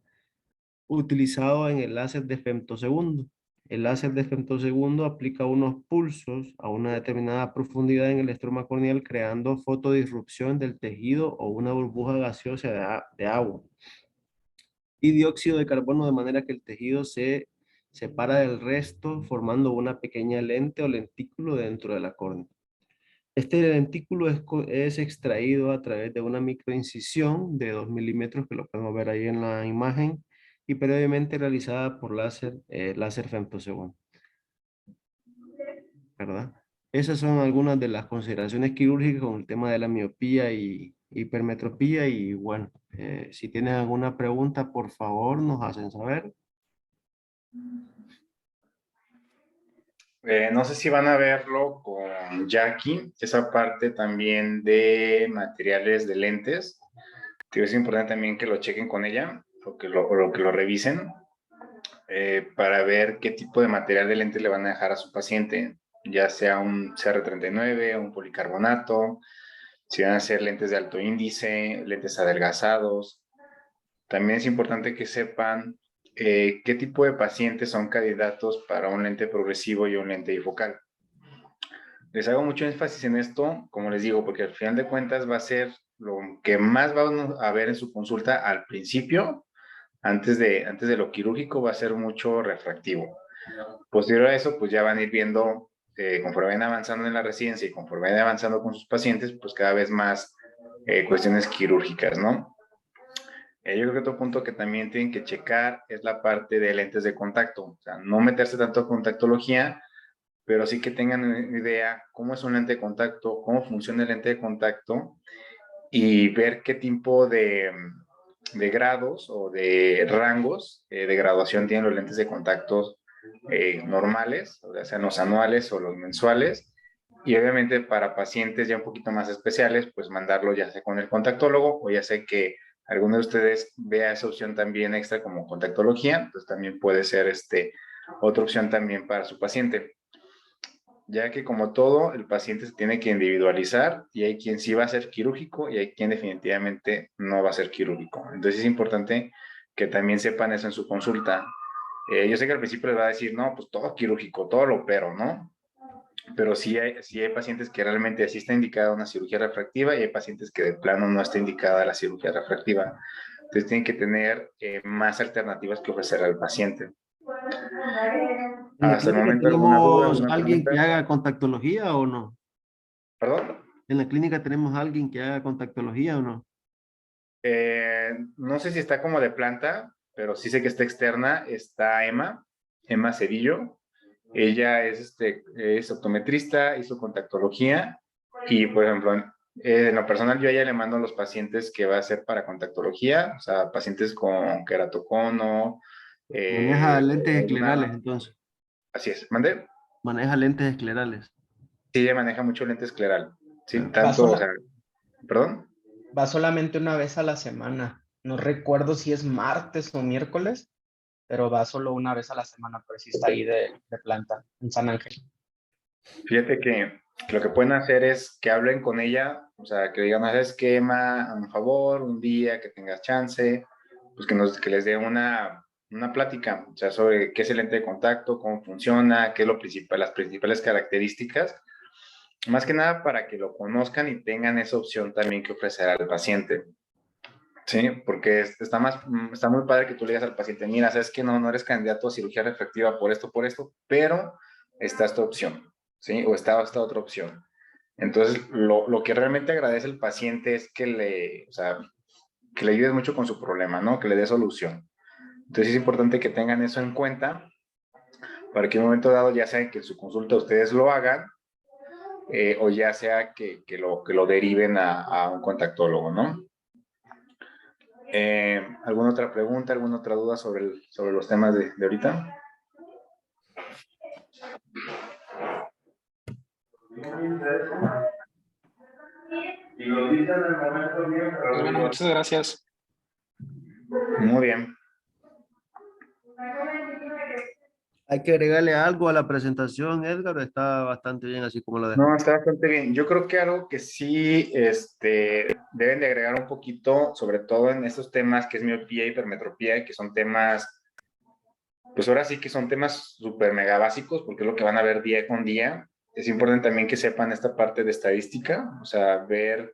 utilizado en el láser de femtosegundo. El láser de femtosegundo aplica unos pulsos a una determinada profundidad en el estroma corneal, creando fotodisrupción del tejido o una burbuja gaseosa de agua y dióxido de carbono, de manera que el tejido se separa del resto formando una pequeña lente o lentículo dentro de la córnea. Este lentículo es extraído a través de una microincisión de 2 milímetros, que lo podemos ver ahí en la imagen, y previamente realizada por láser femtosegundo. ¿Verdad? Esas son algunas de las consideraciones quirúrgicas con el tema de la miopía y hipermetropía. Y bueno, si tienen alguna pregunta, por favor, nos hacen saber. No sé si van a verlo con Jackie, esa parte también de materiales de lentes. Es importante también que lo chequen con ella o que lo revisen para ver qué tipo de material de lentes le van a dejar a su paciente, ya sea un CR39, un policarbonato, si van a ser lentes de alto índice, lentes adelgazados. También es importante que sepan qué tipo de pacientes son candidatos para un lente progresivo y un lente bifocal. Les hago mucho énfasis en esto, como les digo, porque al final de cuentas va a ser lo que más van a ver en su consulta al principio, antes de lo quirúrgico, va a ser mucho refractivo. Posterior a eso, pues ya van a ir viendo, conforme van avanzando en la residencia y conforme van avanzando con sus pacientes, pues cada vez más cuestiones quirúrgicas, ¿no? Yo creo que otro punto que también tienen que checar es la parte de lentes de contacto. O sea, no meterse tanto a contactología, pero sí que tengan una idea cómo es un lente de contacto, cómo funciona el lente de contacto y ver qué tipo de grados o de rangos de graduación tienen los lentes de contacto normales, o sea, sean los anuales o los mensuales. Y obviamente para pacientes ya un poquito más especiales, pues mandarlo ya sea con el contactólogo o ya sea que alguno de ustedes vea esa opción también extra como contactología, pues también puede ser otra opción también para su paciente. ya que como todo, el paciente se tiene que individualizar y hay quien sí va a ser quirúrgico y hay quien definitivamente no va a ser quirúrgico. Entonces es importante que también sepan eso en su consulta. Yo sé que al principio les va a decir, no, pues todo quirúrgico, todo lo opero, ¿no? Pero sí hay pacientes que realmente sí está indicada una cirugía refractiva y hay pacientes que de plano no está indicada la cirugía refractiva. Entonces tienen que tener más alternativas que ofrecer al paciente. ¿En la Hasta el clínica momento, ¿alguna duda, tenemos alguna alguien pregunta? que haga contactología o no? ¿Perdón? ¿En la clínica tenemos alguien que haga contactología o no? No sé si está como de planta, pero sí sé que está externa. Está Emma Cedillo. Ella es optometrista, hizo contactología y, por ejemplo, en lo personal yo a ella le mando a los pacientes que va a hacer para contactología, o sea, pacientes con queratocono, Maneja lentes esclerales, una... entonces. Así es, ¿mandé? Maneja lentes esclerales. Sí, ella maneja mucho lente escleral. Sí, Ah, Va, tanto, o sea, ¿perdón? va solamente una vez a la semana. No recuerdo si es martes o miércoles, pero va solo una vez a la semana, pero sí está ahí de planta, en San Ángel. Fíjate que lo que pueden hacer es que hablen con ella, o sea, que digan, ¿sabes qué, Emma? A un favor, un día que tengas chance, pues que les dé una plática, o sea, sobre qué es el lente de contacto, cómo funciona, qué es lo principal, las principales características, más que nada para que lo conozcan y tengan esa opción también que ofrecer al paciente. Sí, porque está muy padre que tú le digas al paciente, mira, sabes que no eres candidato a cirugía refractiva por esto, pero está esta opción, ¿sí? O está esta otra opción. Entonces, lo que realmente agradece el paciente es o sea, que le ayudes mucho con su problema, ¿no? Que le dé solución. Entonces, es importante que tengan eso en cuenta para que en un momento dado, ya sea que en su consulta ustedes lo hagan, o ya sea que lo deriven a un contactólogo, ¿no? ¿Alguna otra pregunta, alguna otra duda sobre los temas de ahorita? Pues bueno, muchas gracias. Muy bien. ¿Hay que agregarle algo a la presentación, Edgar? Está bastante bien así como lo dejo. No, está bastante bien. Yo creo que algo que sí deben de agregar un poquito, sobre todo en estos temas que es miopía y hipermetropía, que son temas, pues ahora sí que son temas súper mega básicos, porque es lo que van a ver día con día. Es importante también que sepan esta parte de estadística, o sea, ver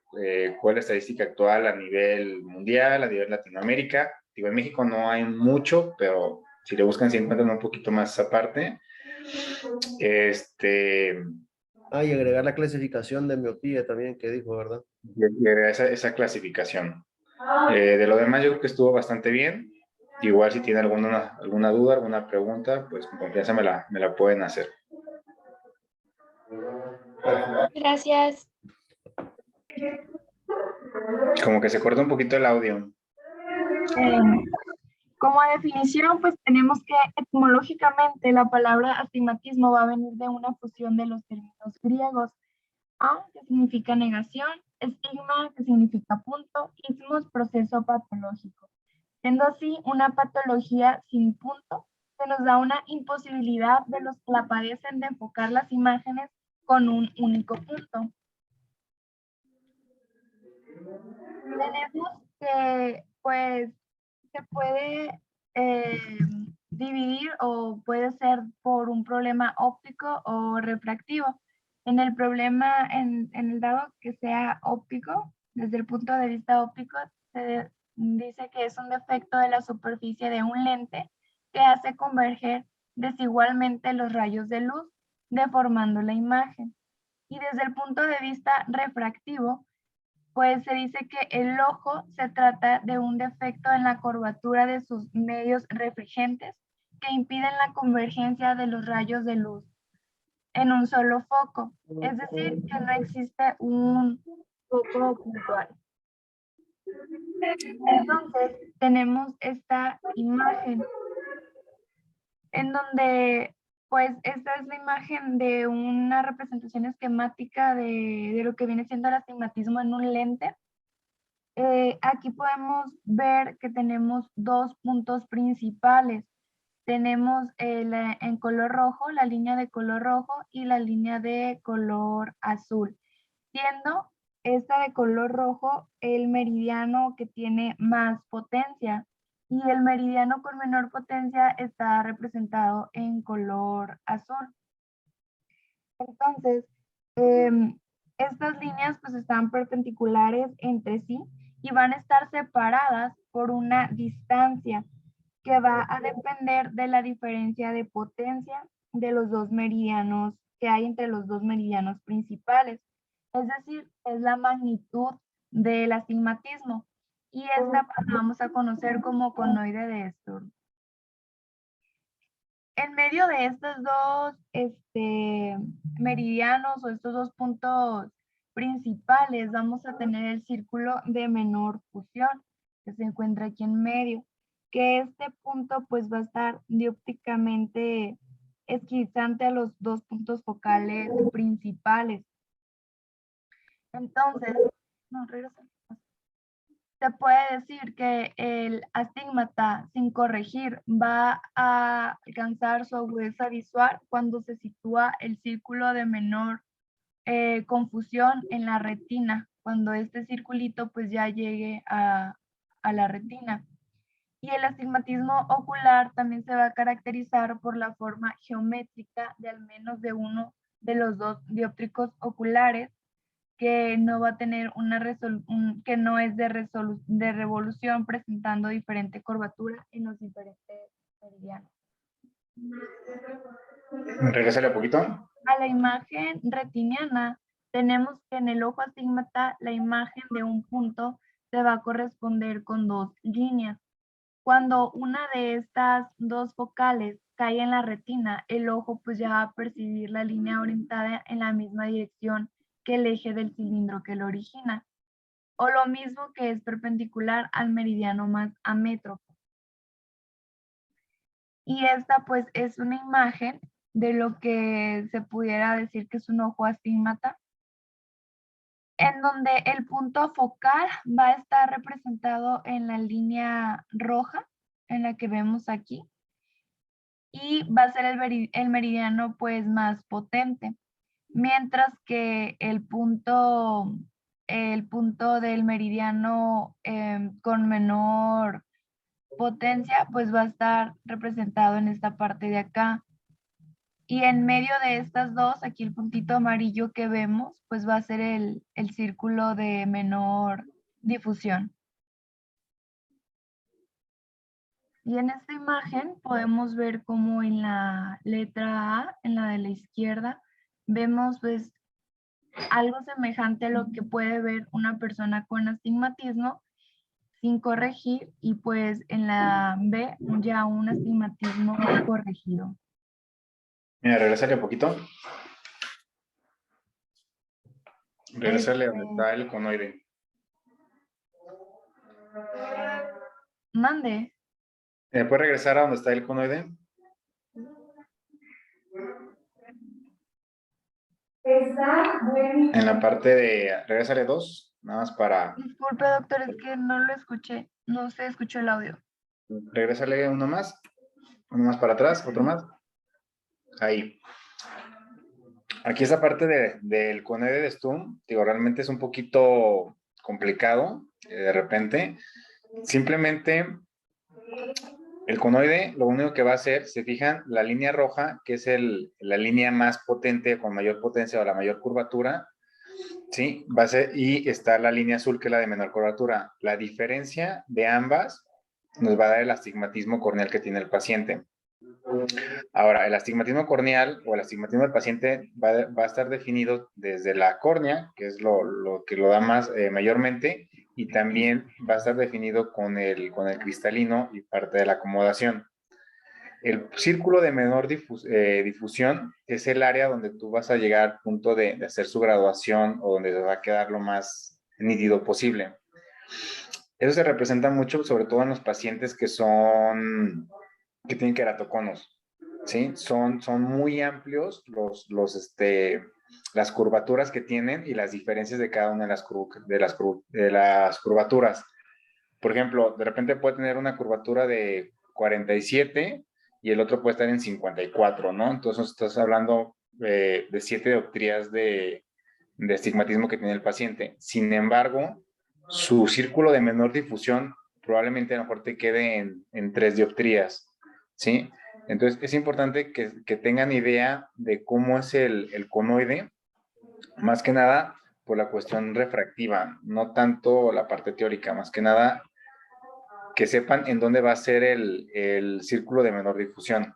cuál es la estadística actual a nivel mundial, a nivel Latinoamérica. Digo, en México no hay mucho, pero si le buscan, si encuentran un poquito más esa parte. Ah, y agregar la clasificación de miopía también que dijo, ¿verdad? Y esa clasificación. De lo demás, yo creo que estuvo bastante bien. Igual si tiene alguna duda, alguna pregunta, pues con confianza me la pueden hacer. Perfecto. Gracias. Como que se corta un poquito el audio. Como definición, pues tenemos que etimológicamente la palabra astigmatismo va a venir de una fusión de los términos griegos. A, que significa negación, estigma, que significa punto, ismos, proceso patológico. Siendo así una patología sin punto, se nos da una imposibilidad de los que la padecen de enfocar las imágenes con un único punto. Tenemos que, pues, se puede dividir o puede ser por un problema óptico o refractivo. En el problema, en el dado que sea óptico, desde el punto de vista óptico, se dice que es un defecto de la superficie de un lente que hace converger desigualmente los rayos de luz, deformando la imagen. Y desde el punto de vista refractivo, pues se dice que el ojo se trata de un defecto en la curvatura de sus medios refringentes que impiden la convergencia de los rayos de luz en un solo foco, es decir, que no existe un foco puntual. Entonces, tenemos esta imagen en donde, pues, esta es la imagen de una representación esquemática de lo que viene siendo el astigmatismo en un lente. Aquí podemos ver que tenemos dos puntos principales. tenemos en color rojo, la línea de color rojo y la línea de color azul, siendo esta de color rojo el meridiano que tiene más potencia y el meridiano con menor potencia está representado en color azul. Entonces, estas líneas pues están perpendiculares entre sí y van a estar separadas por una distancia que va a depender de la diferencia de potencia de los dos meridianos que hay entre los dos meridianos principales. Es decir, es la magnitud del astigmatismo y esta pues, la vamos a conocer como conoide de Sturm. En medio de estos dos meridianos o estos dos puntos principales vamos a tener el círculo de menor fusión que se encuentra aquí en medio, que este punto pues va a estar diópticamente esquizante a los dos puntos focales principales. Entonces, no, regresa. Se puede decir que el astigmata sin corregir va a alcanzar su agudeza visual cuando se sitúa el círculo de menor confusión en la retina, cuando este circulito pues ya llegue a la retina. Y el astigmatismo ocular también se va a caracterizar por la forma geométrica de al menos de uno de los dos dióptricos oculares, que no va a tener que no es de revolución, presentando diferente curvatura en los diferentes meridianos. Regresale un poquito. A la imagen retiniana tenemos que en el ojo astigmata la imagen de un punto se va a corresponder con dos líneas. Cuando una de estas dos focales cae en la retina, el ojo pues ya va a percibir la línea orientada en la misma dirección que el eje del cilindro que lo origina, o lo mismo que es perpendicular al meridiano más amétropo. Y esta pues es una imagen de lo que se pudiera decir que es un ojo astigmata, en donde el punto focal va a estar representado en la línea roja, en la que vemos aquí, y va a ser el meridiano pues más potente, mientras que el punto del meridiano con menor potencia pues va a estar representado en esta parte de acá. Y en medio de estas dos, aquí el puntito amarillo que vemos, pues va a ser el círculo de menor difusión. Y en esta imagen podemos ver como en la letra A, en la de la izquierda, vemos pues algo semejante a lo que puede ver una persona con astigmatismo sin corregir, y pues en la B ya un astigmatismo corregido. Mira, regresale un poquito. Regresale donde está el conoide. Mande. ¿Puedes regresar a donde está el conoide? En la parte de... Regresale 2, nada más para... Disculpe, doctor, es que no lo escuché. No se escuchó el audio. Regresale uno más para atrás, otro más. Ahí. Aquí esta parte del conoide de Sturm, digo, realmente es un poquito complicado de repente. Simplemente el conoide lo único que va a hacer, se fijan, la línea roja, que es la línea más potente, con mayor potencia o la mayor curvatura, ¿sí? Va a ser, y está la línea azul, que es la de menor curvatura. La diferencia de ambas nos va a dar el astigmatismo corneal que tiene el paciente. Ahora, el astigmatismo corneal o el astigmatismo del paciente va a estar definido desde la córnea, que es lo que lo da más mayormente, y también va a estar definido con el cristalino y parte de la acomodación. El círculo de menor difusión es el área donde tú vas a llegar al punto de hacer su graduación, o donde va a quedar lo más nítido posible. Eso se representa mucho, sobre todo en los pacientes que tienen queratoconos, ¿sí? Son muy amplios las curvaturas que tienen y las diferencias de cada una de las curvaturas. Por ejemplo, de repente puede tener una curvatura de 47 y el otro puede estar en 54, ¿no? Entonces estás hablando de 7 dioptrías de estigmatismo que tiene el paciente. Sin embargo, su círculo de menor difusión probablemente a lo mejor te quede en 3 dioptrías, ¿sí? Entonces es importante que tengan idea de cómo es el conoide, más que nada por la cuestión refractiva, no tanto la parte teórica, más que nada que sepan en dónde va a ser el círculo de menor difusión.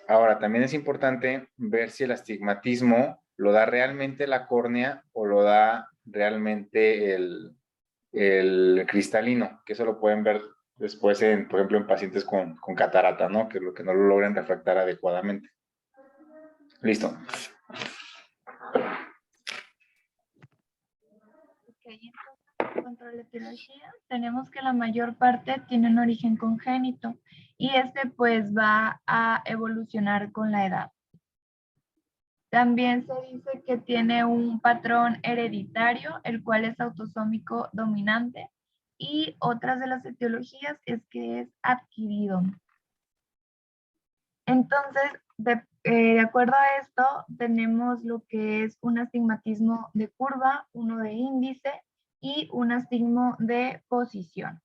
Ahora, también es importante ver si el astigmatismo lo da realmente la córnea o lo da realmente el cristalino, que eso lo pueden ver después, por ejemplo, en pacientes con catarata, ¿no? Que no lo logran refractar adecuadamente. Listo. Entonces, en cuanto a la etiología, tenemos que la mayor parte tienen origen congénito y este pues va a evolucionar con la edad. También se dice que tiene un patrón hereditario, el cual es autosómico dominante, y otras de las etiologías es que es adquirido. Entonces, de acuerdo a esto, tenemos lo que es un astigmatismo de curva, uno de índice y un astigmo de posición.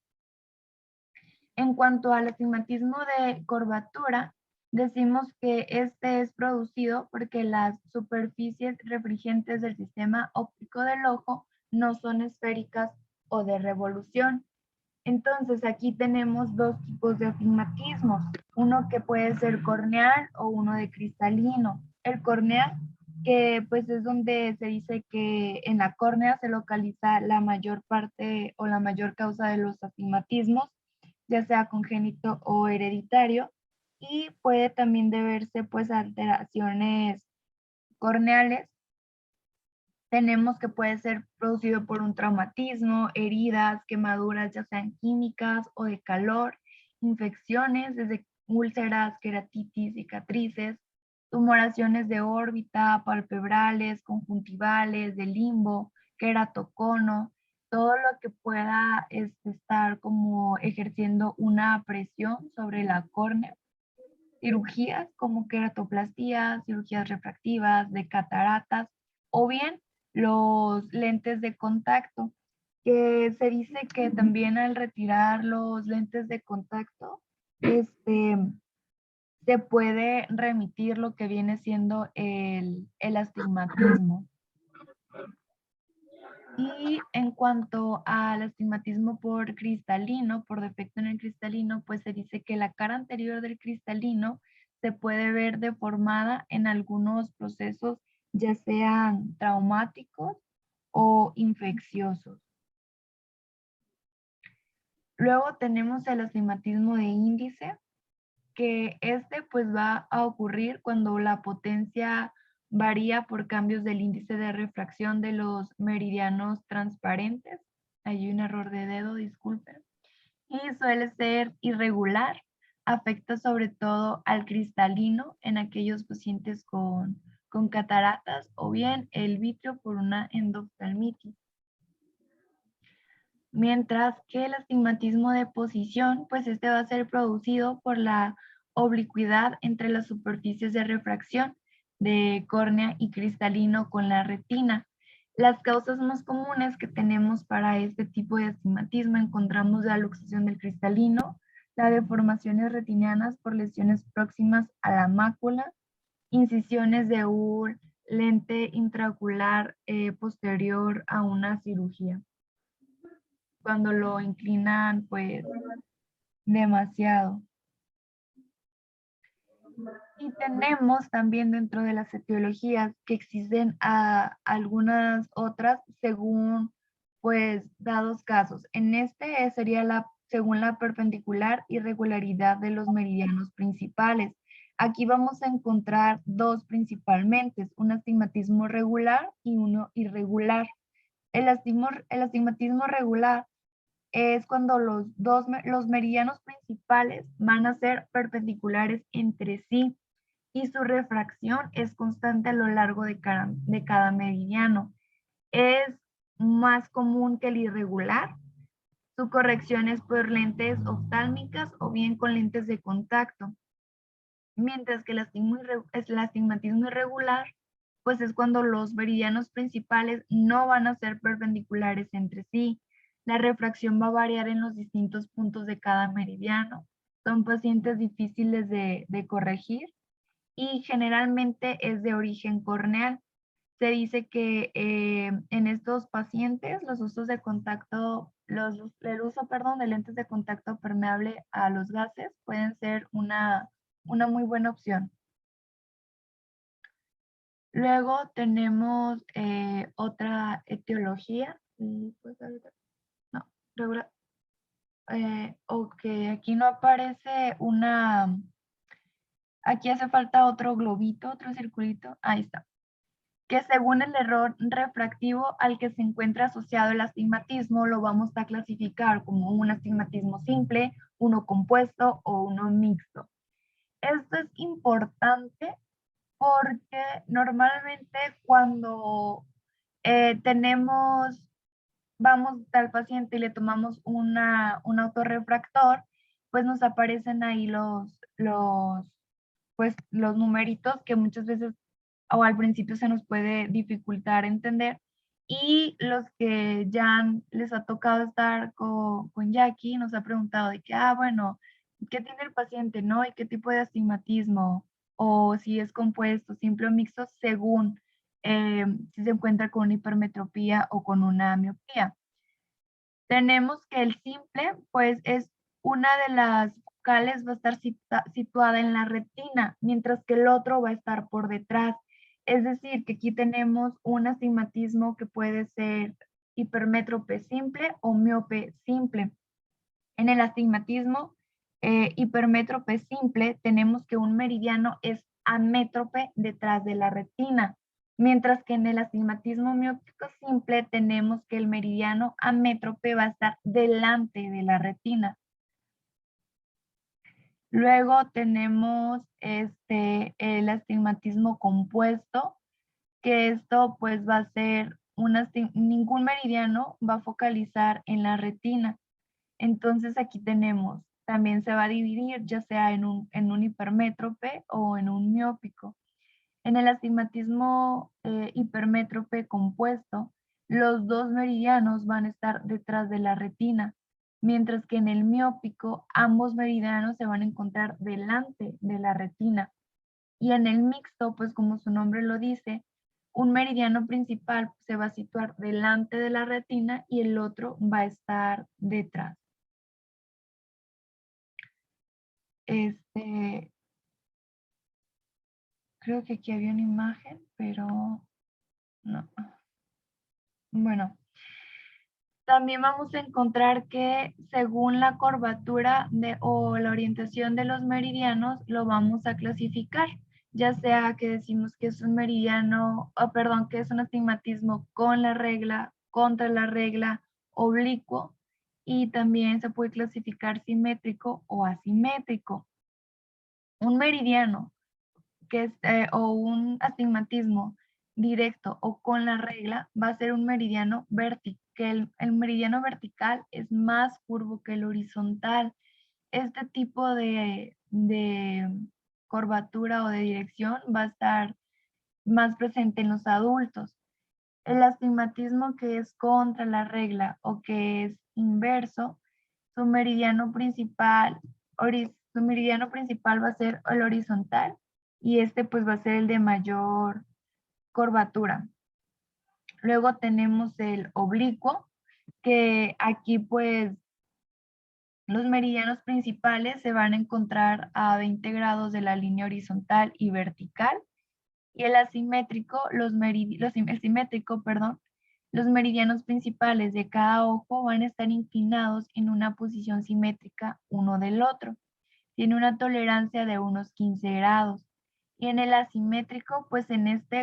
En cuanto al astigmatismo de curvatura, decimos que este es producido porque las superficies refringentes del sistema óptico del ojo no son esféricas o de revolución. Entonces aquí tenemos dos tipos de astigmatismos, uno que puede ser corneal o uno de cristalino. El corneal, que pues es donde se dice que en la córnea se localiza la mayor parte o la mayor causa de los astigmatismos, ya sea congénito o hereditario, y puede también deberse pues a alteraciones corneales. Tenemos que puede ser producido por un traumatismo, heridas, quemaduras, ya sean químicas o de calor, infecciones, desde úlceras, queratitis, cicatrices, tumoraciones de órbita, palpebrales, conjuntivales, de limbo, queratocono, todo lo que pueda estar como ejerciendo una presión sobre la córnea. Cirugías como queratoplastías, cirugías refractivas, de cataratas, o bien los lentes de contacto, que se dice que también al retirar los lentes de contacto, se puede remitir lo que viene siendo el astigmatismo. Y en cuanto al astigmatismo por cristalino, por defecto en el cristalino, pues se dice que la cara anterior del cristalino se puede ver deformada en algunos procesos, ya sean traumáticos o infecciosos. Luego tenemos el astigmatismo de índice, que pues va a ocurrir cuando la potencia varía por cambios del índice de refracción de los meridianos transparentes. Hay un error de dedo, disculpen. Y suele ser irregular. Afecta sobre todo al cristalino en aquellos pacientes con cataratas o bien el vitrio por una endoftalmitis. Mientras que el astigmatismo de posición, pues este va a ser producido por la oblicuidad entre las superficies de refracción de córnea y cristalino con la retina. Las causas más comunes que tenemos para este tipo de astigmatismo encontramos la luxación del cristalino, las deformaciones retinianas por lesiones próximas a la mácula, incisiones de un lente intraocular posterior a una cirugía, cuando lo inclinan pues demasiado. Y tenemos también dentro de las etiologías que existen algunas otras según pues dados casos. En este sería según la perpendicular irregularidad de los meridianos principales. Aquí vamos a encontrar dos principalmente, un astigmatismo regular y uno irregular. El astigmatismo regular es cuando los meridianos principales van a ser perpendiculares entre sí y su refracción es constante a lo largo de cada meridiano. Es más común que el irregular. Su corrección es por lentes oftálmicas o bien con lentes de contacto. mientras que el astigmatismo irregular, pues es cuando los meridianos principales no van a ser perpendiculares entre sí. La refracción va a variar en los distintos puntos de cada meridiano. Son pacientes difíciles de corregir y generalmente es de origen corneal. Se dice que en estos pacientes los usos de contacto, el uso, perdón, de lentes de contacto permeable a los gases pueden ser una muy buena opción. Luego tenemos otra etiología. Pues ahorita, no, regular. Ok, aquí no aparece una. Aquí hace falta otro globito, otro circulito. Ahí está. Que según el error refractivo al que se encuentra asociado el astigmatismo, lo vamos a clasificar como un astigmatismo simple, uno compuesto o uno mixto. Esto es importante porque normalmente cuando vamos al paciente y le tomamos un autorrefractor, pues nos aparecen ahí pues los numeritos que muchas veces o al principio se nos puede dificultar entender. Y los que ya les ha tocado estar con Jackie nos ha preguntado de que, bueno, ¿qué tiene el paciente, no? ¿Y qué tipo de astigmatismo? O si es compuesto, simple o mixto, según si se encuentra con una hipermetropía o con una miopía. Tenemos que el simple, pues es una de las focales va a estar situada en la retina, mientras que el otro va a estar por detrás. Es decir, que aquí tenemos un astigmatismo que puede ser hipermétrope simple o miope simple. En el astigmatismo hipermétrope simple tenemos que un meridiano es amétrope detrás de la retina, mientras que en el astigmatismo miópico simple tenemos que el meridiano amétrope va a estar delante de la retina. Luego tenemos el astigmatismo compuesto, que esto pues va a ser ningún meridiano va a focalizar en la retina. Entonces aquí tenemos, también se va a dividir ya sea en un hipermétrope o en un miópico. En el astigmatismo hipermétrope compuesto, los dos meridianos van a estar detrás de la retina, mientras que en el miópico ambos meridianos se van a encontrar delante de la retina. Y en el mixto, pues como su nombre lo dice, un meridiano principal se va a situar delante de la retina y el otro va a estar detrás. Creo que aquí había una imagen, pero no. Bueno, también vamos a encontrar que según la curvatura o la orientación de los meridianos, lo vamos a clasificar, ya sea que decimos que es un meridiano, que es un astigmatismo con la regla, contra la regla, oblicuo, y también se puede clasificar simétrico o asimétrico. Un meridiano o un astigmatismo directo o con la regla va a ser un meridiano vertical. El meridiano vertical es más curvo que el horizontal. Este tipo de curvatura o de dirección va a estar más presente en los adultos. El astigmatismo que es contra la regla o que es inverso, su meridiano principal va a ser el horizontal y pues va a ser el de mayor curvatura. Luego tenemos el oblicuo, que aquí pues los meridianos principales se van a encontrar a 20 grados de la línea horizontal y vertical. Y el asimétrico, los meridianos principales de cada ojo van a estar inclinados en una posición simétrica uno del otro. Tiene una tolerancia de unos 15 grados. Y en el asimétrico, pues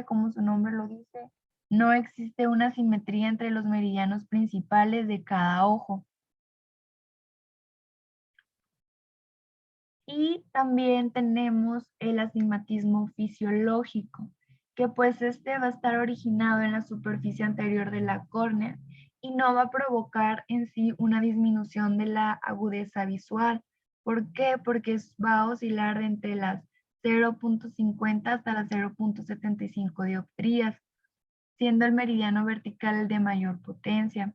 como su nombre lo dice, no existe una simetría entre los meridianos principales de cada ojo. Y también tenemos el astigmatismo fisiológico, que pues va a estar originado en la superficie anterior de la córnea y no va a provocar en sí una disminución de la agudeza visual. ¿Por qué? Porque va a oscilar entre las 0.50 hasta las 0.75 dioptrías, siendo el meridiano vertical el de mayor potencia.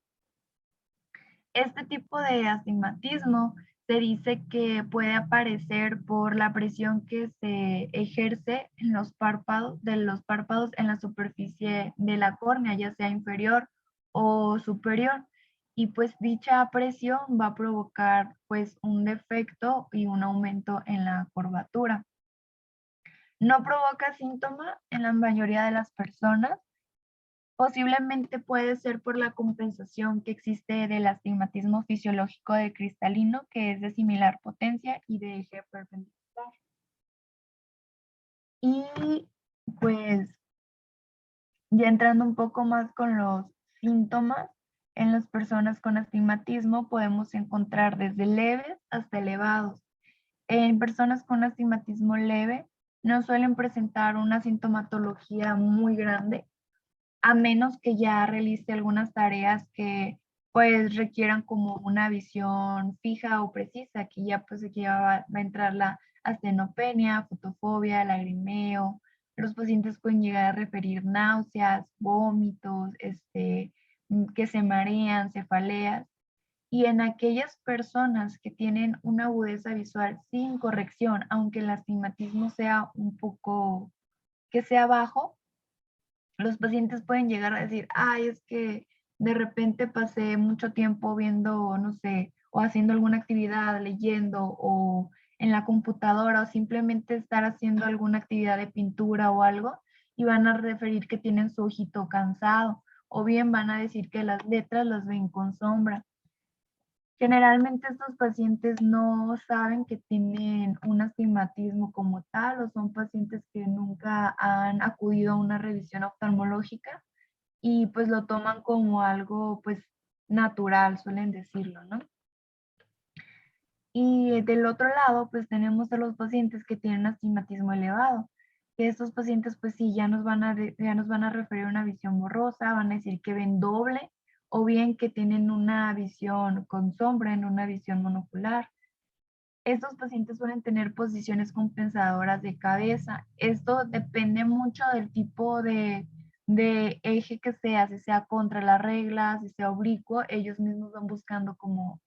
Este tipo de astigmatismo se dice que puede aparecer por la presión que se ejerce en los párpados, en la superficie de la córnea, ya sea inferior o superior. Y pues dicha presión va a provocar pues un defecto y un aumento en la curvatura. No provoca síntomas en la mayoría de las personas. Posiblemente puede ser por la compensación que existe del astigmatismo fisiológico de cristalino, que es de similar potencia y de eje perpendicular. Y pues ya entrando un poco más con los síntomas, en las personas con astigmatismo podemos encontrar desde leves hasta elevados. En personas con astigmatismo leve no suelen presentar una sintomatología muy grande, a menos que ya realice algunas tareas que pues requieran como una visión fija o precisa, que ya pues aquí va a entrar la astenopenia, fotofobia, lagrimeo. Los pacientes pueden llegar a referir náuseas, vómitos, que se marean, cefaleas. Y en aquellas personas que tienen una agudeza visual sin corrección, aunque el astigmatismo sea un poco, que sea bajo, los pacientes pueden llegar a decir, ay, es que de repente pasé mucho tiempo viendo, no sé, o haciendo alguna actividad, leyendo, o en la computadora, o simplemente estar haciendo alguna actividad de pintura o algo, y van a referir que tienen su ojito cansado, o bien van a decir que las letras las ven con sombra. Generalmente estos pacientes no saben que tienen un astigmatismo como tal, o son pacientes que nunca han acudido a una revisión oftalmológica y pues lo toman como algo pues natural, suelen decirlo, ¿no? Y del otro lado pues tenemos a los pacientes que tienen astigmatismo elevado, que estos pacientes pues sí ya nos van a referir a una visión borrosa, van a decir que ven doble, o bien que tienen una visión con sombra en una visión monocular. Estos pacientes suelen tener posiciones compensadoras de cabeza. Esto depende mucho del tipo de eje que sea, si sea contra la regla, si sea oblicuo, ellos mismos van buscando como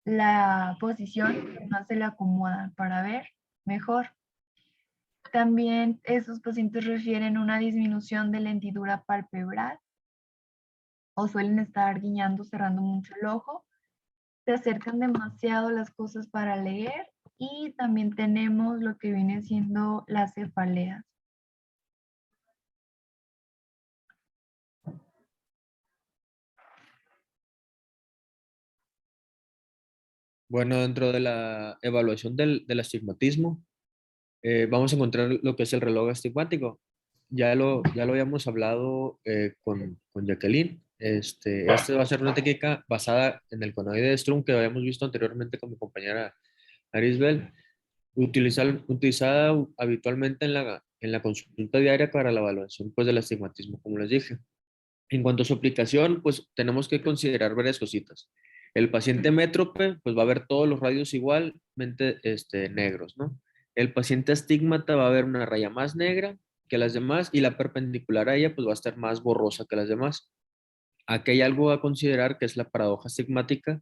la posición que más se le acomoda para ver mejor. También esos pacientes refieren una disminución de la hendidura palpebral o suelen estar guiñando, cerrando mucho el ojo. Se acercan demasiado las cosas para leer y también tenemos lo que viene siendo las cefaleas. Bueno, dentro de la evaluación del astigmatismo, vamos a encontrar lo que es el reloj astigmático. Ya lo habíamos hablado con Jacqueline. Este va a ser una técnica basada en el conoide de Strunk que habíamos visto anteriormente con mi compañera Arisbel, utilizada habitualmente en la consulta diaria para la evaluación pues, del astigmatismo, como les dije. En cuanto a su aplicación, pues tenemos que considerar varias cositas. El paciente métrope, pues va a ver todos los radios igualmente negros, ¿no? El paciente astigmata va a ver una raya más negra que las demás y la perpendicular a ella, pues va a estar más borrosa que las demás. Aquí hay algo a considerar que es la paradoja astigmática,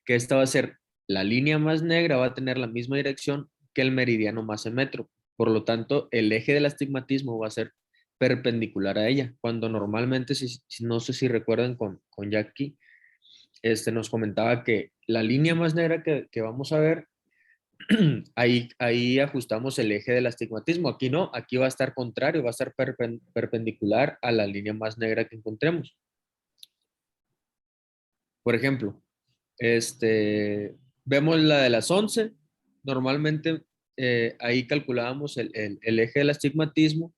que esta va a ser la línea más negra, va a tener la misma dirección que el meridiano más métrope. Por lo tanto, el eje del astigmatismo va a ser perpendicular a ella, cuando normalmente, no sé si recuerdan con Jackie, nos comentaba que la línea más negra que vamos a ver, ahí ajustamos el eje del astigmatismo. Aquí no, aquí va a estar contrario, va a estar perpendicular a la línea más negra que encontremos. Por ejemplo, vemos la de las 11, normalmente ahí calculábamos el eje del astigmatismo,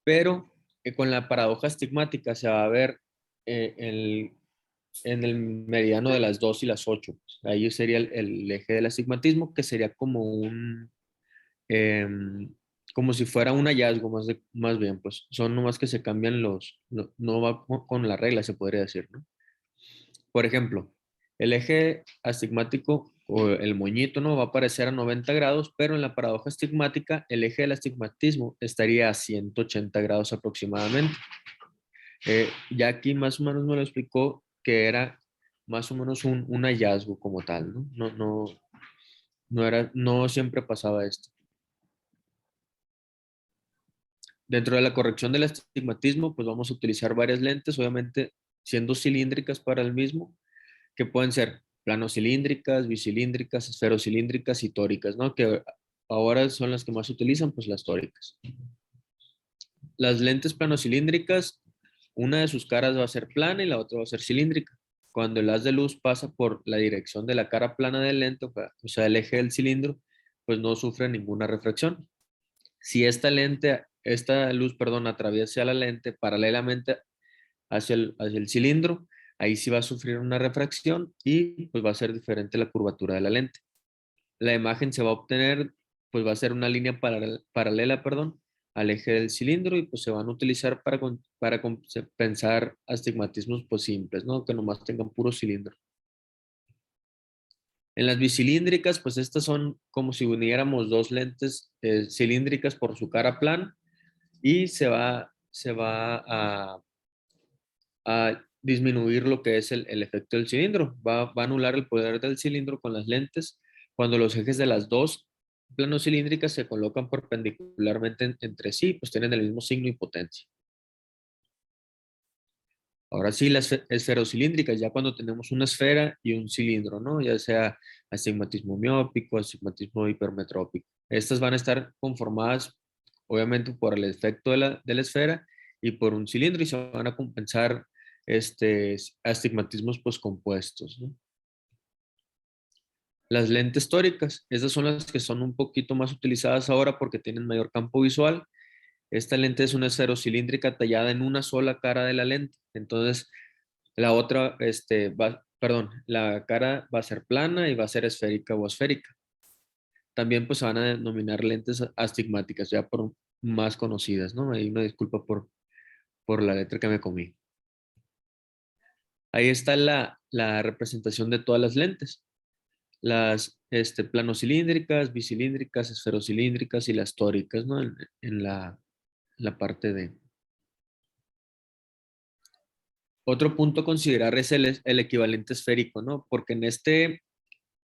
pero con la paradoja astigmática se va a ver en el meridiano de las 2 y las 8. Ahí sería el eje del astigmatismo, que sería como si fuera un hallazgo más bien, pues son nomás que se cambian no va con la regla, se podría decir, ¿no? Por ejemplo, el eje astigmático o el moñito, ¿no? Va a aparecer a 90 grados, pero en la paradoja estigmática el eje del astigmatismo estaría a 180 grados aproximadamente. Ya aquí más o menos me lo explicó que era más o menos un hallazgo como tal, ¿no? No siempre pasaba esto. Dentro de la corrección del astigmatismo, pues vamos a utilizar varias lentes, obviamente siendo cilíndricas para el mismo, que pueden ser planocilíndricas, bicilíndricas, esferocilíndricas y tóricas, ¿no? Que ahora son las que más se utilizan, pues las tóricas. Las lentes planocilíndricas, una de sus caras va a ser plana y la otra va a ser cilíndrica. Cuando el haz de luz pasa por la dirección de la cara plana del lente, o sea, el eje del cilindro, pues no sufre ninguna refracción. Si esta luz, perdón, atraviesa la lente paralelamente hacia el cilindro, ahí sí va a sufrir una refracción y pues va a ser diferente la curvatura de la lente. La imagen se va a obtener, pues va a ser una línea paralela, perdón, al eje del cilindro y pues se van a utilizar para compensar astigmatismos pues simples, ¿no? Que nomás tengan puro cilindro. En las bicilíndricas, pues estas son como si uniéramos dos lentes cilíndricas por su cara plana y se va a disminuir lo que es el efecto del cilindro. Va a anular el poder del cilindro con las lentes cuando los ejes de las dos planocilíndricas se colocan perpendicularmente entre sí, pues tienen el mismo signo y potencia. Ahora sí, las esferocilíndricas, ya cuando tenemos una esfera y un cilindro, ¿no? Ya sea astigmatismo miópico, astigmatismo hipermetrópico. Estas van a estar conformadas, obviamente, por el efecto de la esfera y por un cilindro y se van a compensar astigmatismos pues compuestos, ¿no? Las lentes tóricas, esas son las que son un poquito más utilizadas ahora porque tienen mayor campo visual. Esta lente es una esferocilíndrica tallada en una sola cara de la lente. Entonces, la otra, la cara va a ser plana y va a ser esférica o esférica. También pues se van a denominar lentes astigmáticas, ya por más conocidas, ¿no? Ahí una disculpa por la letra que me comí. Ahí está la representación de todas las lentes. Las planocilíndricas, bicilíndricas, esferocilíndricas y las tóricas, ¿no? En la parte de... Otro punto a considerar es el equivalente esférico, ¿no? Porque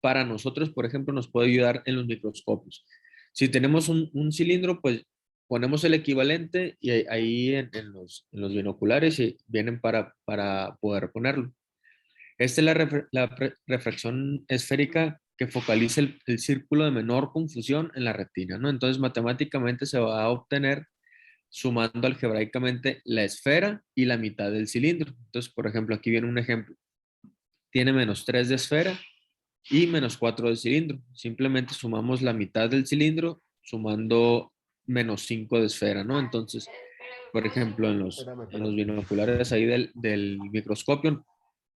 para nosotros, por ejemplo, nos puede ayudar en los microscopios. Si tenemos un cilindro, pues ponemos el equivalente y ahí en los binoculares y vienen para poder ponerlo. Esta es la refracción esférica que focaliza el círculo de menor confusión en la retina, ¿no? Entonces, matemáticamente se va a obtener sumando algebraicamente la esfera y la mitad del cilindro. Entonces, por ejemplo, aquí viene un ejemplo. Tiene -3 de esfera y -4 de cilindro. Simplemente sumamos la mitad del cilindro sumando -5 de esfera, ¿no? Entonces, por ejemplo, en los binoculares ahí del microscopio,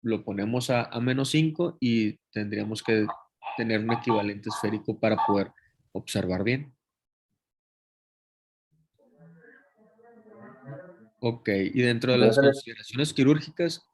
lo ponemos a -5 y tendríamos que tener un equivalente esférico para poder observar bien. Ok, y dentro de las consideraciones quirúrgicas,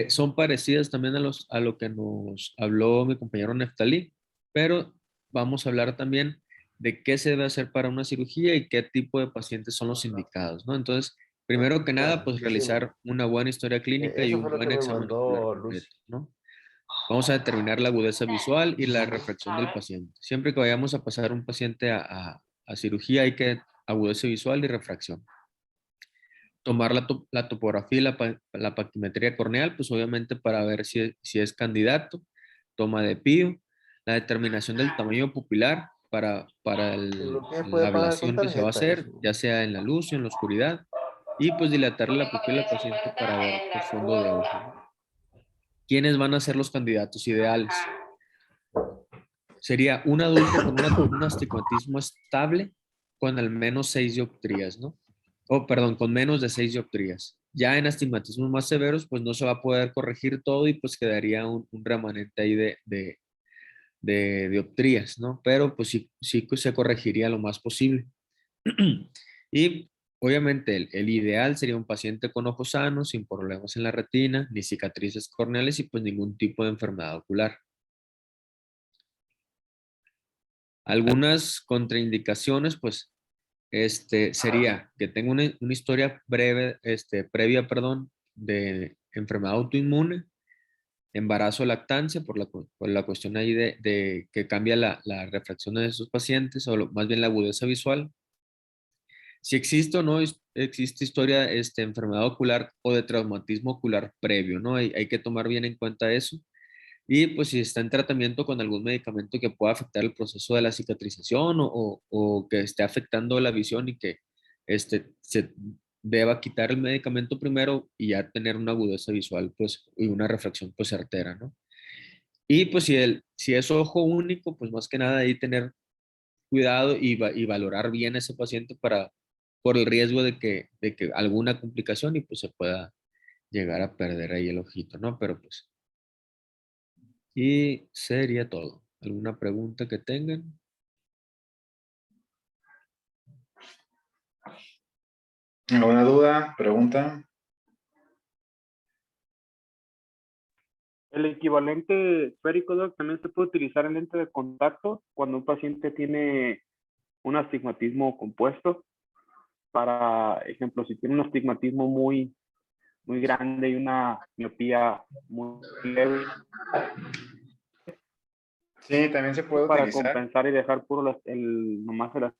son parecidas también a lo que nos habló mi compañero Neftalí, pero vamos a hablar también de qué se debe hacer para una cirugía y qué tipo de pacientes son los indicados, ¿no? Entonces, primero que nada, pues realizar una buena historia clínica y Eso un fue lo que buen me examen ocular mandó completo, Lucy. ¿no? Vamos a determinar la agudeza visual y la refracción del paciente. Siempre que vayamos a pasar un paciente a cirugía hay que agudeza visual y refracción. Tomar la topografía y la paquimetría corneal, pues obviamente para ver si es candidato, toma de PIO, la determinación del tamaño pupilar para Lo que la puede pagar con ablación que se va a tarjeta. hacer, Eso. ya sea en la luz o en la oscuridad, y pues dilatarle la pupila al paciente para ver el fondo de ojo, ¿no? ¿Quiénes van a ser los candidatos ideales? Sería un adulto con un astigmatismo estable con al menos 6 dioptrías, ¿no? Perdón, con menos de 6 dioptrías. Ya en astigmatismos más severos, pues no se va a poder corregir todo y pues quedaría un remanente ahí de dioptrías, ¿no? Pero pues sí se corregiría lo más posible. Y obviamente el ideal sería un paciente con ojos sanos, sin problemas en la retina, ni cicatrices corneales y pues ningún tipo de enfermedad ocular. Algunas contraindicaciones, pues, sería que tenga una historia breve, previa, perdón, de enfermedad autoinmune, embarazo o lactancia, por la cuestión ahí de que cambia la refracción de esos pacientes, o más bien la agudeza visual. Si existe o no existe historia de enfermedad ocular o de traumatismo ocular previo, ¿no? Hay que tomar bien en cuenta eso. Y pues si está en tratamiento con algún medicamento que pueda afectar el proceso de la cicatrización o que esté afectando la visión y que se deba quitar el medicamento primero y ya tener una agudeza visual pues, y una refracción pues certera, ¿no? Y pues si es ojo único, pues más que nada ahí tener cuidado y valorar bien a ese paciente por el riesgo de que alguna complicación y pues se pueda llegar a perder ahí el ojito, ¿no? Pero pues, y sería todo. ¿Alguna pregunta que tengan? ¿Alguna duda? ¿Pregunta? El equivalente esférico, Doc, también se puede utilizar en lente de contacto cuando un paciente tiene un astigmatismo compuesto. Para ejemplo, si tiene un astigmatismo muy grande y una miopía muy leve, Sí, también se puede para utilizar. compensar y dejar puro nomás el.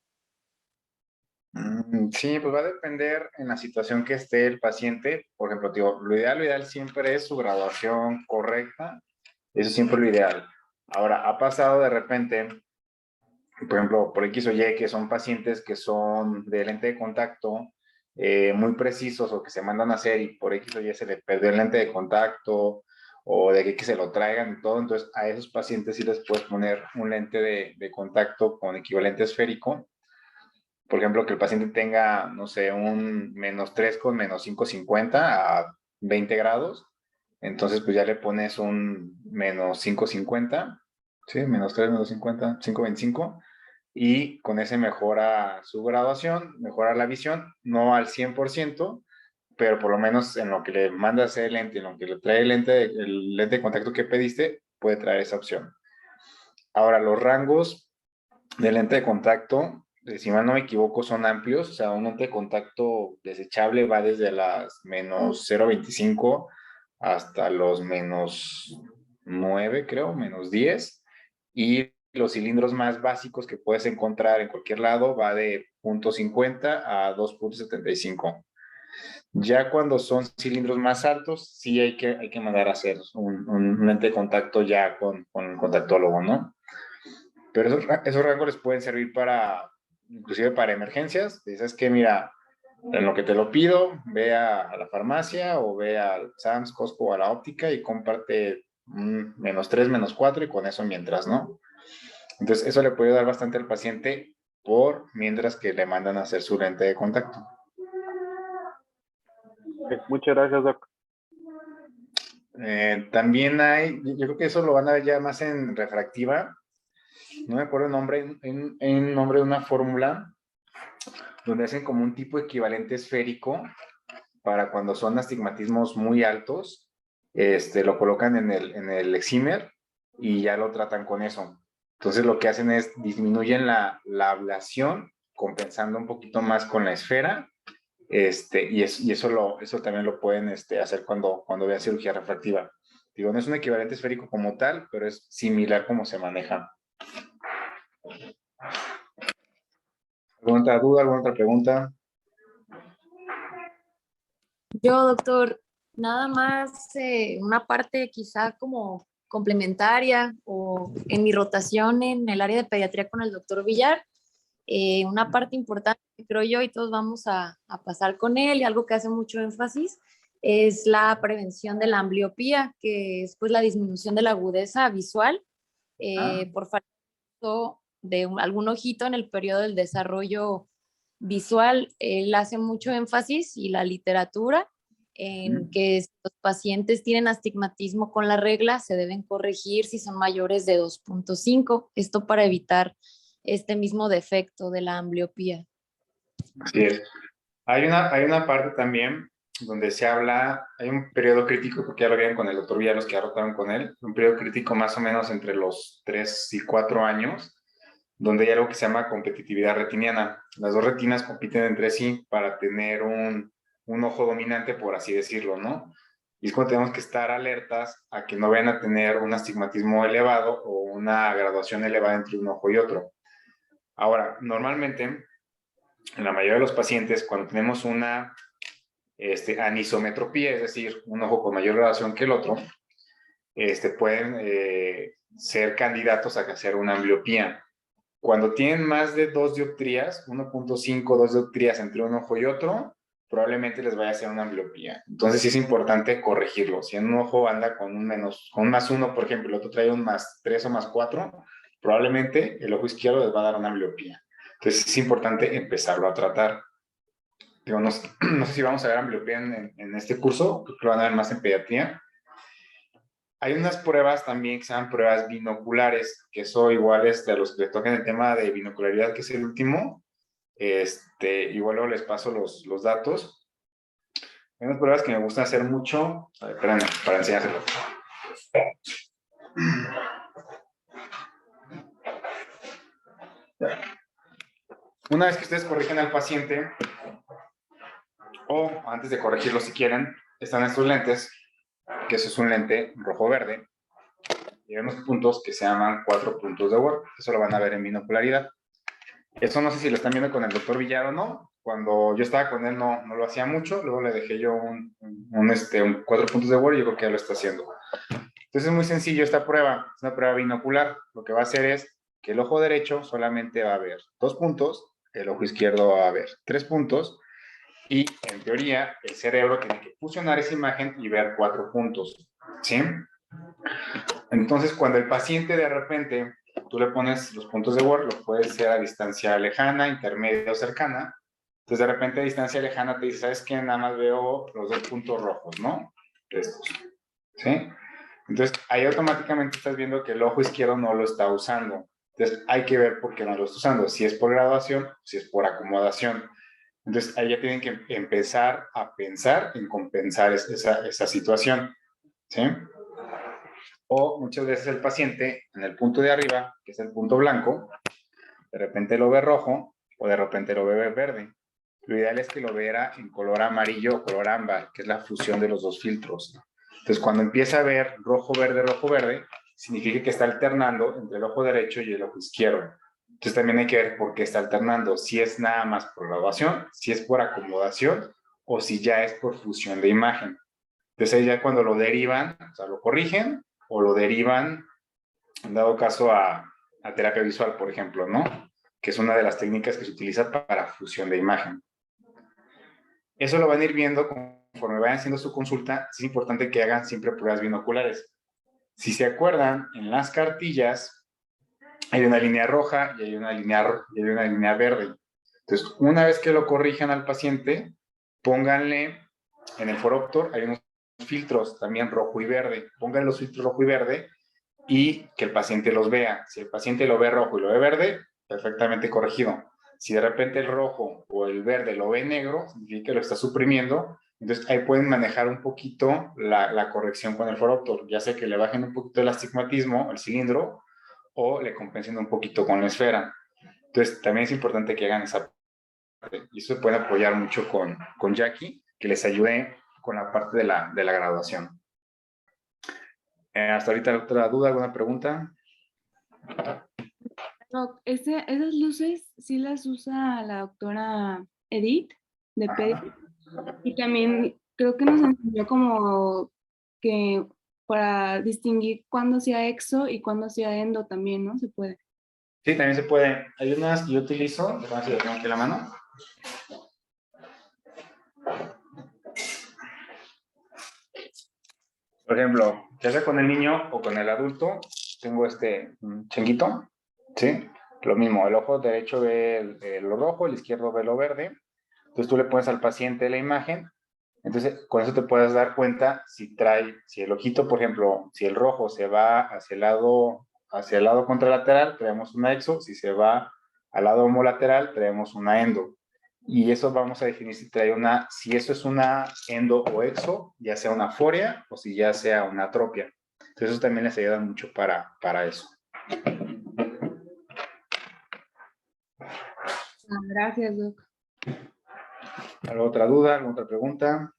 Sí, pues va a depender en la situación que esté el paciente. Por ejemplo, digo, lo ideal siempre es su graduación correcta. Eso es siempre lo ideal. Ahora, ha pasado de repente, por ejemplo, por X o Y, que son pacientes que son de lente de contacto muy precisos o que se mandan a hacer y por X o Y se le perdió el lente de contacto o de que se lo traigan y todo. Entonces, a esos pacientes sí les puedes poner un lente de contacto con equivalente esférico. Por ejemplo, que el paciente tenga, no sé, un -3 con -550 a 20 grados. Entonces, pues ya le pones un -550, ¿sí? -3, -50, 525. Y con ese mejora su graduación, mejora la visión, no al 100%, pero por lo menos en lo que le manda a hacer el lente, en lo que le trae el lente de contacto que pediste, puede traer esa opción. Ahora, los rangos de lente de contacto, si mal no me equivoco, son amplios. O sea, un lente de contacto desechable va desde las -0.25 hasta los -9, creo, -10. Y los cilindros más básicos que puedes encontrar en cualquier lado va de 0.50 a 2.75. Ya cuando son cilindros más altos, sí hay que mandar a hacer un lente de contacto ya con un contactólogo, ¿no? Pero esos rangos les pueden servir inclusive para emergencias. Dices que, mira, en lo que te lo pido, ve a la farmacia o ve al Sam's, Costco o a la óptica y comparte un -3, -4 y con eso mientras, ¿no? Entonces, eso le puede dar bastante al paciente mientras que le mandan a hacer su lente de contacto. Muchas gracias, Doc. También yo creo que eso lo van a ver ya más en refractiva. No me acuerdo el nombre, en nombre de una fórmula donde hacen como un tipo equivalente esférico para cuando son astigmatismos muy altos, lo colocan en el excimer y ya lo tratan con eso. Entonces lo que hacen es disminuyen la ablación, compensando un poquito más con la esfera, y eso también lo pueden hacer cuando vean cirugía refractiva. Digo, no es un equivalente esférico como tal, pero es similar como se maneja. ¿Alguna otra duda, alguna otra pregunta? Yo, doctor, nada más una parte quizá como complementaria o en mi rotación en el área de pediatría con el doctor Villar, una parte importante que creo yo y todos vamos a pasar con él y algo que hace mucho énfasis es la prevención de la ambliopía, que es pues la disminución de la agudeza visual por falta de algún ojito en el periodo del desarrollo visual. Él hace mucho énfasis y la literatura en que los pacientes tienen astigmatismo con la regla, se deben corregir si son mayores de 2.5, esto para evitar este mismo defecto de la ambliopía. Así es. Hay una parte también donde se habla, hay un periodo crítico, porque ya lo vieron con el doctor Villar, los que ya rotaron con él, un periodo crítico más o menos entre los 3 y 4 años, donde hay algo que se llama competitividad retiniana. Las dos retinas compiten entre sí para tener un ojo dominante, por así decirlo, ¿no? Y es cuando tenemos que estar alertas a que no vayan a tener un astigmatismo elevado o una graduación elevada entre un ojo y otro. Ahora, normalmente, en la mayoría de los pacientes, cuando tenemos una anisometropía, es decir, un ojo con mayor graduación que el otro, pueden ser candidatos a hacer una ambliopía. Cuando tienen más de 2 dioptrías, 1.5, 2 dioptrías entre un ojo y otro, probablemente les vaya a hacer una ambliopía. Entonces sí es importante corregirlo. Si en un ojo anda con un más 1, por ejemplo, el otro trae un más 3 o más 4, probablemente el ojo izquierdo les va a dar una ambliopía. Entonces es importante empezarlo a tratar. Digo, no sé si vamos a ver ambliopía en este curso, creo que lo van a ver más en pediatría. Hay unas pruebas también que se llaman pruebas binoculares, que eso igual a los que les toquen el tema de binocularidad, que es el último, igual luego les paso los datos. Hay unas pruebas que me gustan hacer mucho. A ver, espérame, para enseñárselos. Una vez que ustedes corrigen al paciente, o antes de corregirlo si quieren, están estos lentes, que eso es un lente rojo-verde, y hay unos puntos que se llaman 4 puntos de Ward. Eso lo van a ver en binocularidad. Eso no sé si lo están viendo con el doctor Villar o no. Cuando yo estaba con él no lo hacía mucho. Luego le dejé yo un 4 puntos de Ward y yo creo que ya lo está haciendo. Entonces es muy sencillo esta prueba. Es una prueba binocular. Lo que va a hacer es que el ojo derecho solamente va a ver 2 puntos, el ojo izquierdo va a ver 3 puntos, y en teoría el cerebro tiene que fusionar esa imagen y ver 4 puntos. ¿Sí? Entonces, cuando el paciente de repente, tú le pones los puntos de Ward, lo puede ser a distancia lejana, intermedia o cercana. Entonces, de repente a distancia lejana te dice, ¿sabes qué? Nada más veo los 2 puntos rojos, ¿no? Estos. ¿Sí? Entonces, ahí automáticamente estás viendo que el ojo izquierdo no lo está usando. Entonces, hay que ver por qué no lo está usando. Si es por graduación o si es por acomodación. Entonces, ahí ya tienen que empezar a pensar en compensar esa situación. ¿Sí? O muchas veces el paciente en el punto de arriba, que es el punto blanco, de repente lo ve rojo o de repente lo ve verde. Lo ideal es que lo viera en color amarillo o color ámbar, que es la fusión de los dos filtros. Entonces, cuando empieza a ver rojo, verde, significa que está alternando entre el ojo derecho y el ojo izquierdo. Entonces, también hay que ver por qué está alternando. Si es nada más por graduación, si es por acomodación o si ya es por fusión de imagen. Entonces, ahí ya cuando lo derivan, o sea, lo corrigen o lo derivan, en dado caso, a terapia visual, por ejemplo, ¿no? Que es una de las técnicas que se utiliza para fusión de imagen. Eso lo van a ir viendo conforme vayan haciendo su consulta. Es importante que hagan siempre pruebas binoculares. Si se acuerdan, en las cartillas hay una línea roja y hay una línea verde. Entonces, una vez que lo corrijan al paciente, pónganle en el Foroptor, hay unos filtros también rojo y verde. Pongan los filtros rojo y verde y que el paciente los vea. Si el paciente lo ve rojo y lo ve verde, perfectamente corregido. Si de repente el rojo o el verde lo ve negro, significa que lo está suprimiendo. Entonces ahí pueden manejar un poquito la corrección con el Foroptor, ya sea que le bajen un poquito el astigmatismo, el cilindro, o le compensen un poquito con la esfera. Entonces también es importante que hagan esa parte. Y eso se puede apoyar mucho con Jackie, que les ayude con la parte de la graduación. Hasta ahorita, ¿otra duda, alguna pregunta? Doc, esas luces sí las usa la doctora Edith de PEDI. Y también creo que nos enseñó como que para distinguir cuándo sea exo y cuándo sea endo también, ¿no? Se puede. Sí, también se puede. Hay unas que yo utilizo, a ver si lo tengo aquí en la mano. Por ejemplo, ya sea con el niño o con el adulto, tengo este changuito, ¿sí? Lo mismo, el ojo derecho ve lo rojo, el izquierdo ve lo verde. Entonces tú le pones al paciente la imagen. Entonces, con eso te puedes dar cuenta si el ojito, por ejemplo, si el rojo se va hacia el lado contralateral, traemos una exo. Si se va al lado homolateral, traemos una endo. Y eso vamos a definir si eso es una endo o exo, ya sea una foria o si ya sea una atropia. Entonces, eso también les ayuda mucho para eso. Gracias, Doc. ¿Alguna otra duda? ¿Alguna otra pregunta?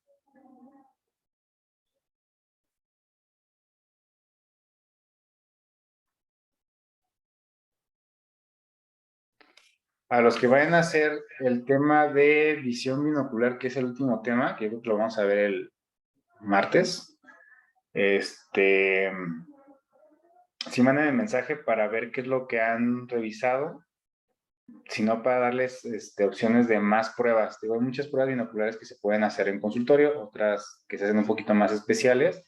A los que vayan a hacer el tema de visión binocular, que es el último tema, que creo que lo vamos a ver el martes, sí manden el mensaje para ver qué es lo que han revisado, sino para darles opciones de más pruebas. Digo, hay muchas pruebas binoculares que se pueden hacer en consultorio, otras que se hacen un poquito más especiales,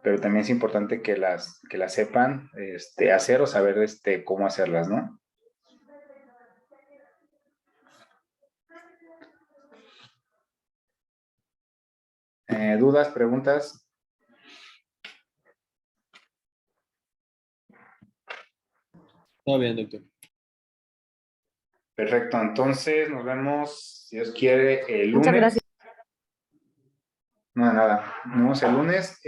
pero también es importante que las sepan hacer o saber cómo hacerlas, ¿no? ¿Dudas, preguntas? Todo bien, doctor. Perfecto, entonces nos vemos, si Dios quiere, el lunes. Muchas gracias. No, nada, nos vemos el lunes.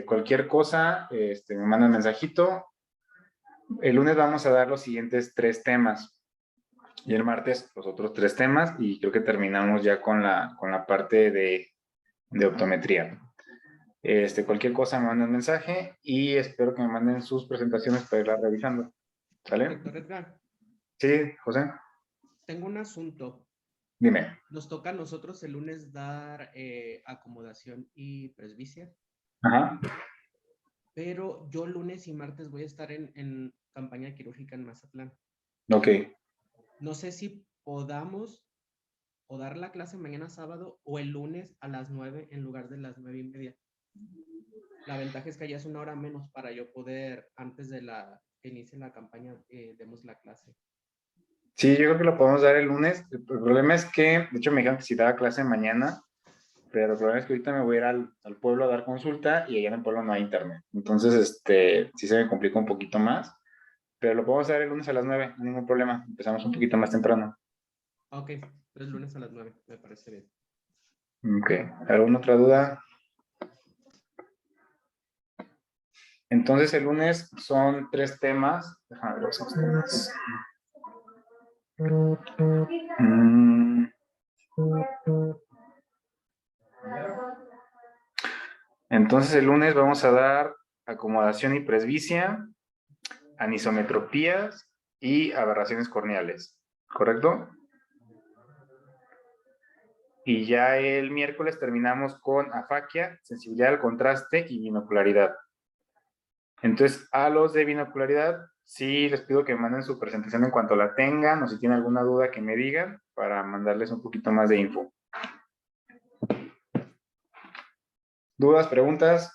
Cualquier cosa, me mandan mensajito. El lunes vamos a dar los siguientes 3 temas. Y el martes los otros 3 temas. Y creo que terminamos ya con la parte de optometría. Cualquier cosa me mandan mensaje y espero que me manden sus presentaciones para irlas revisando. ¿Sale? Doctor Edgar, Sí, José, tengo un asunto. dime. Nos toca a nosotros el lunes dar acomodación y presbicia, Ajá. pero yo lunes y martes voy a estar en campaña quirúrgica en Mazatlán. Ok. No sé si podamos o dar la clase mañana sábado o el lunes a las 9 en lugar de las 9:30. La ventaja es que allá es una hora menos para yo poder, antes de que inicie la campaña, demos la clase. Sí, yo creo que lo podemos dar el lunes. El problema es que, de hecho, me dijeron que si daba clase mañana, pero el problema es que ahorita me voy a ir al pueblo a dar consulta y allá en el pueblo no hay internet. Entonces, sí se me complica un poquito más, pero lo podemos dar el lunes a las 9, no hay ningún problema. Empezamos un poquito más temprano. Ok, entonces lunes a las 9, me parece bien. Ok, ¿alguna otra duda? Entonces, el lunes son 3 temas. Déjame ver los temas. Entonces, el lunes vamos a dar acomodación y presbicia, anisometropías y aberraciones corneales, ¿correcto? Y ya el miércoles terminamos con afaquia, sensibilidad al contraste y binocularidad. Entonces, a los de binocularidad, sí les pido que me manden su presentación en cuanto la tengan, o si tienen alguna duda que me digan, para mandarles un poquito más de info. ¿Dudas, preguntas?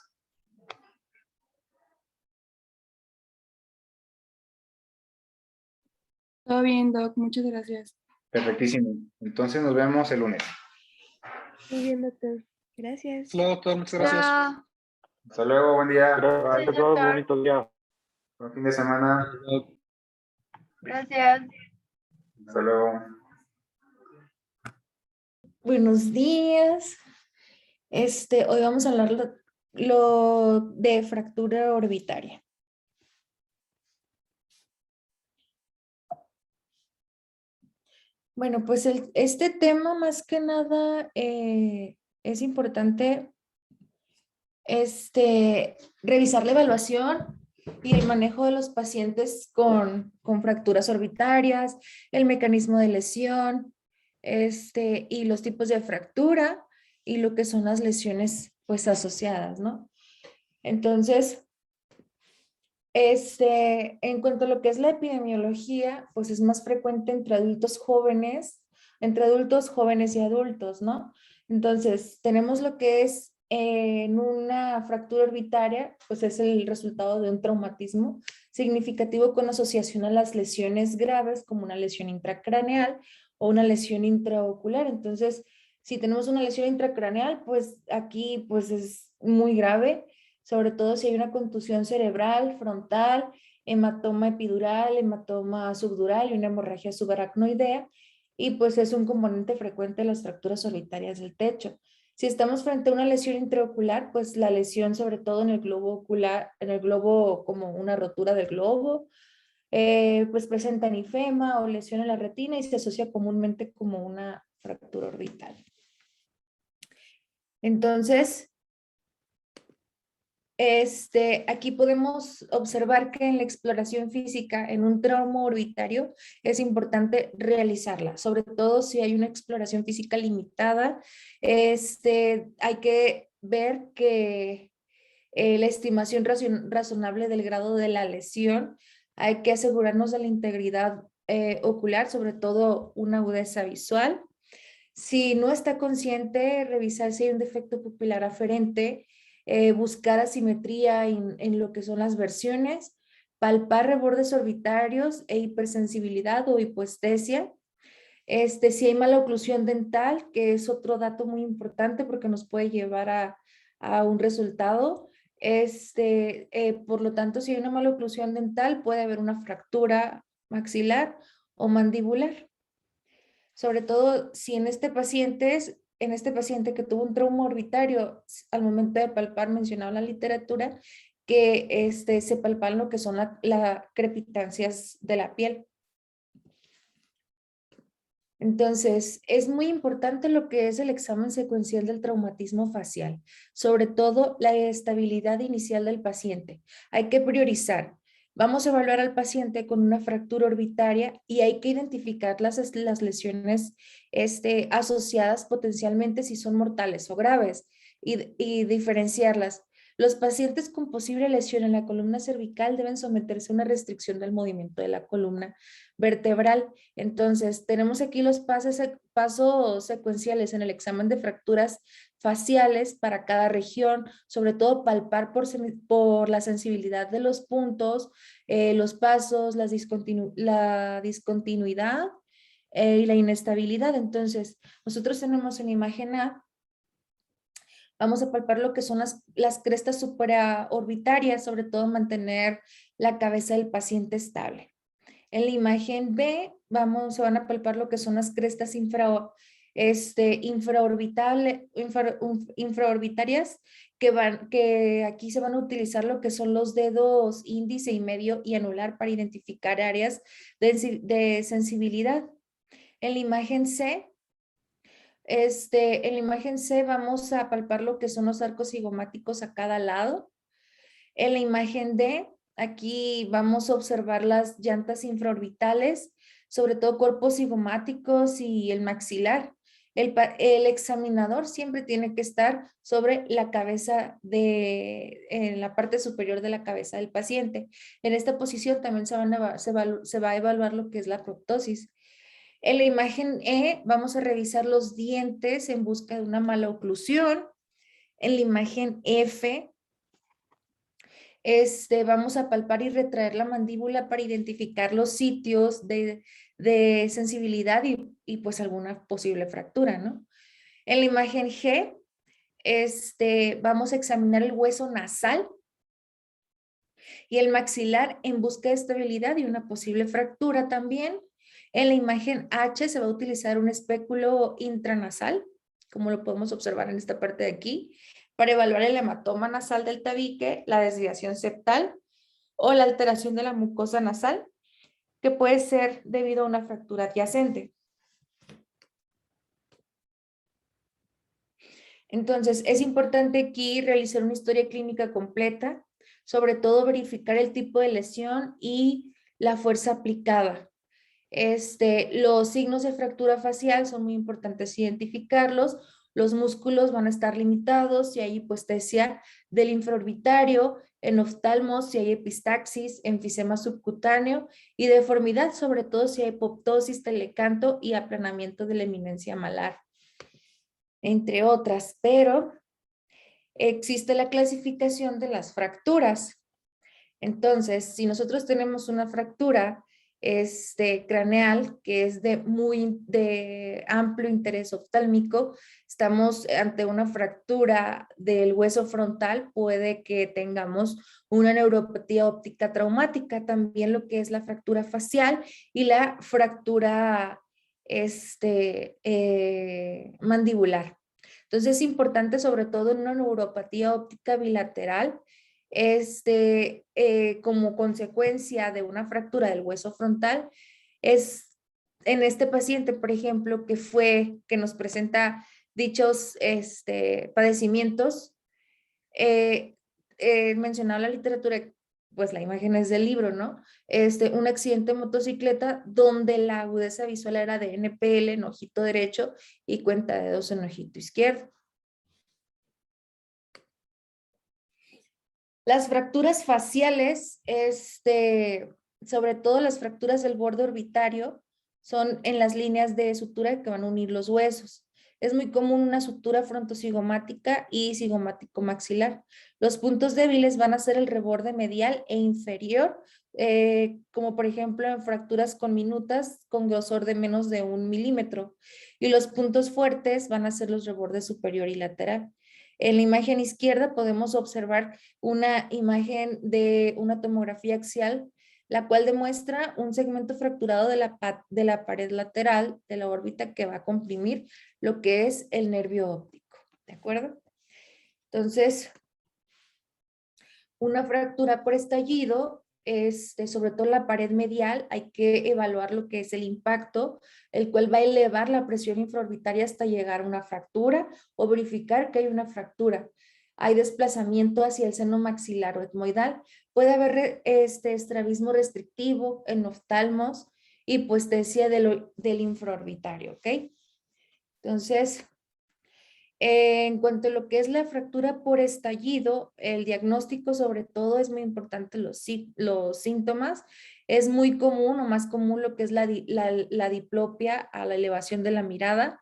Todo bien, Doc. Muchas gracias. Perfectísimo. Entonces nos vemos el lunes. Muy bien, doctor. Gracias. Hasta luego, doctor. Muchas gracias. Chao. Hasta luego, buen día. Gracias a Bye, todos, doctor. bonito día. Buen fin de semana. Gracias. Hasta luego. Buenos días. Hoy vamos a hablar lo de fractura orbitaria. Bueno, pues este tema más que nada es importante revisar la evaluación y el manejo de los pacientes con fracturas orbitarias, el mecanismo de lesión, y los tipos de fractura y lo que son las lesiones pues asociadas, ¿no? Entonces, en cuanto a lo que es la epidemiología, pues es más frecuente entre adultos jóvenes y adultos, ¿no? Entonces, tenemos lo que es en una fractura orbitaria, pues es el resultado de un traumatismo significativo con asociación a las lesiones graves como una lesión intracraneal o una lesión intraocular. Entonces, si tenemos una lesión intracraneal, pues aquí pues es muy grave, sobre todo si hay una contusión cerebral, frontal, hematoma epidural, hematoma subdural y una hemorragia subaracnoidea, y pues es un componente frecuente de las fracturas orbitarias del techo. Si estamos frente a una lesión intraocular, pues la lesión sobre todo en el globo ocular, en el globo como una rotura del globo, pues presentan ifema o lesión en la retina y se asocia comúnmente como una fractura orbital. Entonces, aquí podemos observar que en la exploración física, en un trauma orbitario, es importante realizarla, sobre todo si hay una exploración física limitada. Hay que ver que la estimación razonable del grado de la lesión, hay que asegurarnos de la integridad ocular, sobre todo una agudeza visual. Si no está consciente, revisar si hay un defecto pupilar aferente, buscar asimetría en lo que son las versiones, palpar rebordes orbitarios e hipersensibilidad o hipoestesia. Si hay mala oclusión dental, que es otro dato muy importante porque nos puede llevar a un resultado. Por lo tanto, si hay una mala oclusión dental, puede haber una fractura maxilar o mandibular. Sobre todo si en este paciente que tuvo un trauma orbitario, al momento de palpar, mencionaba la literatura, que se palpan lo que son las crepitancias de la piel. Entonces, es muy importante lo que es el examen secuencial del traumatismo facial, sobre todo la estabilidad inicial del paciente. Hay que priorizar. Vamos a evaluar al paciente con una fractura orbitaria y hay que identificar las lesiones asociadas potencialmente si son mortales o graves y diferenciarlas. Los pacientes con posible lesión en la columna cervical deben someterse a una restricción del movimiento de la columna vertebral. Entonces, tenemos aquí los pasos secuenciales en el examen de fracturas faciales para cada región, sobre todo palpar por la sensibilidad de los puntos, los pasos, la discontinuidad y la inestabilidad. Entonces, nosotros tenemos en imagen A, vamos a palpar lo que son las crestas supraorbitarias, sobre todo mantener la cabeza del paciente estable. En la imagen B se van a palpar lo que son las crestas infraorbitarias, que aquí se van a utilizar lo que son los dedos índice y medio y anular para identificar áreas de sensibilidad. En la imagen C, vamos a palpar lo que son los arcos cigomáticos a cada lado. En la imagen D, aquí vamos a observar las llantas infraorbitales, sobre todo cuerpos cigomáticos y el maxilar. El examinador siempre tiene que estar sobre la cabeza en la parte superior de la cabeza del paciente. En esta posición también se va a evaluar lo que es la proptosis. En la imagen E vamos a revisar los dientes en busca de una mala oclusión. En la imagen F vamos a palpar y retraer la mandíbula para identificar los sitios de sensibilidad y pues alguna posible fractura, ¿no? En la imagen G, vamos a examinar el hueso nasal y el maxilar en busca de estabilidad y una posible fractura también. En la imagen H se va a utilizar un espéculo intranasal, como lo podemos observar en esta parte de aquí, para evaluar el hematoma nasal del tabique, la desviación septal o la alteración de la mucosa nasal, que puede ser debido a una fractura adyacente. Entonces, es importante aquí realizar una historia clínica completa, sobre todo verificar el tipo de lesión y la fuerza aplicada. Los signos de fractura facial son muy importantes identificarlos. Los músculos van a estar limitados si hay hipoestesia del infraorbitario, en oftalmos si hay epistaxis, enfisema subcutáneo y deformidad, sobre todo si hay apoptosis, telecanto y aplanamiento de la eminencia malar, entre otras. Pero existe la clasificación de las fracturas. Entonces, si nosotros tenemos una fractura craneal que es de amplio interés oftálmico, estamos ante una fractura del hueso frontal, puede que tengamos una neuropatía óptica traumática, también lo que es la fractura facial y la fractura mandibular. Entonces es importante, sobre todo en una neuropatía óptica bilateral, como consecuencia de una fractura del hueso frontal es en este paciente, por ejemplo, que nos presenta dichos padecimientos. Mencionaba la literatura, pues la imagen es del libro, ¿no? Un accidente de motocicleta donde la agudeza visual era de NPL en ojito derecho y cuenta de dedos en ojito izquierdo. Las fracturas faciales, sobre todo las fracturas del borde orbitario, son en las líneas de sutura que van a unir los huesos. Es muy común una sutura frontocigomática y cigomático maxilar. Los puntos débiles van a ser el reborde medial e inferior, como por ejemplo en fracturas conminutas con grosor de menos de 1 milímetro. Y los puntos fuertes van a ser los rebordes superior y lateral. En la imagen izquierda podemos observar una imagen de una tomografía axial, la cual demuestra un segmento fracturado de la pared lateral de la órbita que va a comprimir lo que es el nervio óptico. ¿De acuerdo? Entonces, una fractura por estallido, sobre todo la pared medial, hay que evaluar lo que es el impacto, el cual va a elevar la presión infraorbitaria hasta llegar a una fractura o verificar que hay una fractura. Hay desplazamiento hacia el seno maxilar o etmoidal. Puede haber estrabismo restrictivo en oftalmos y hipoestesia del infraorbitario, ¿ok? Entonces, en cuanto a lo que es la fractura por estallido, el diagnóstico sobre todo es muy importante los síntomas. Es muy común o más común lo que es la diplopia a la elevación de la mirada,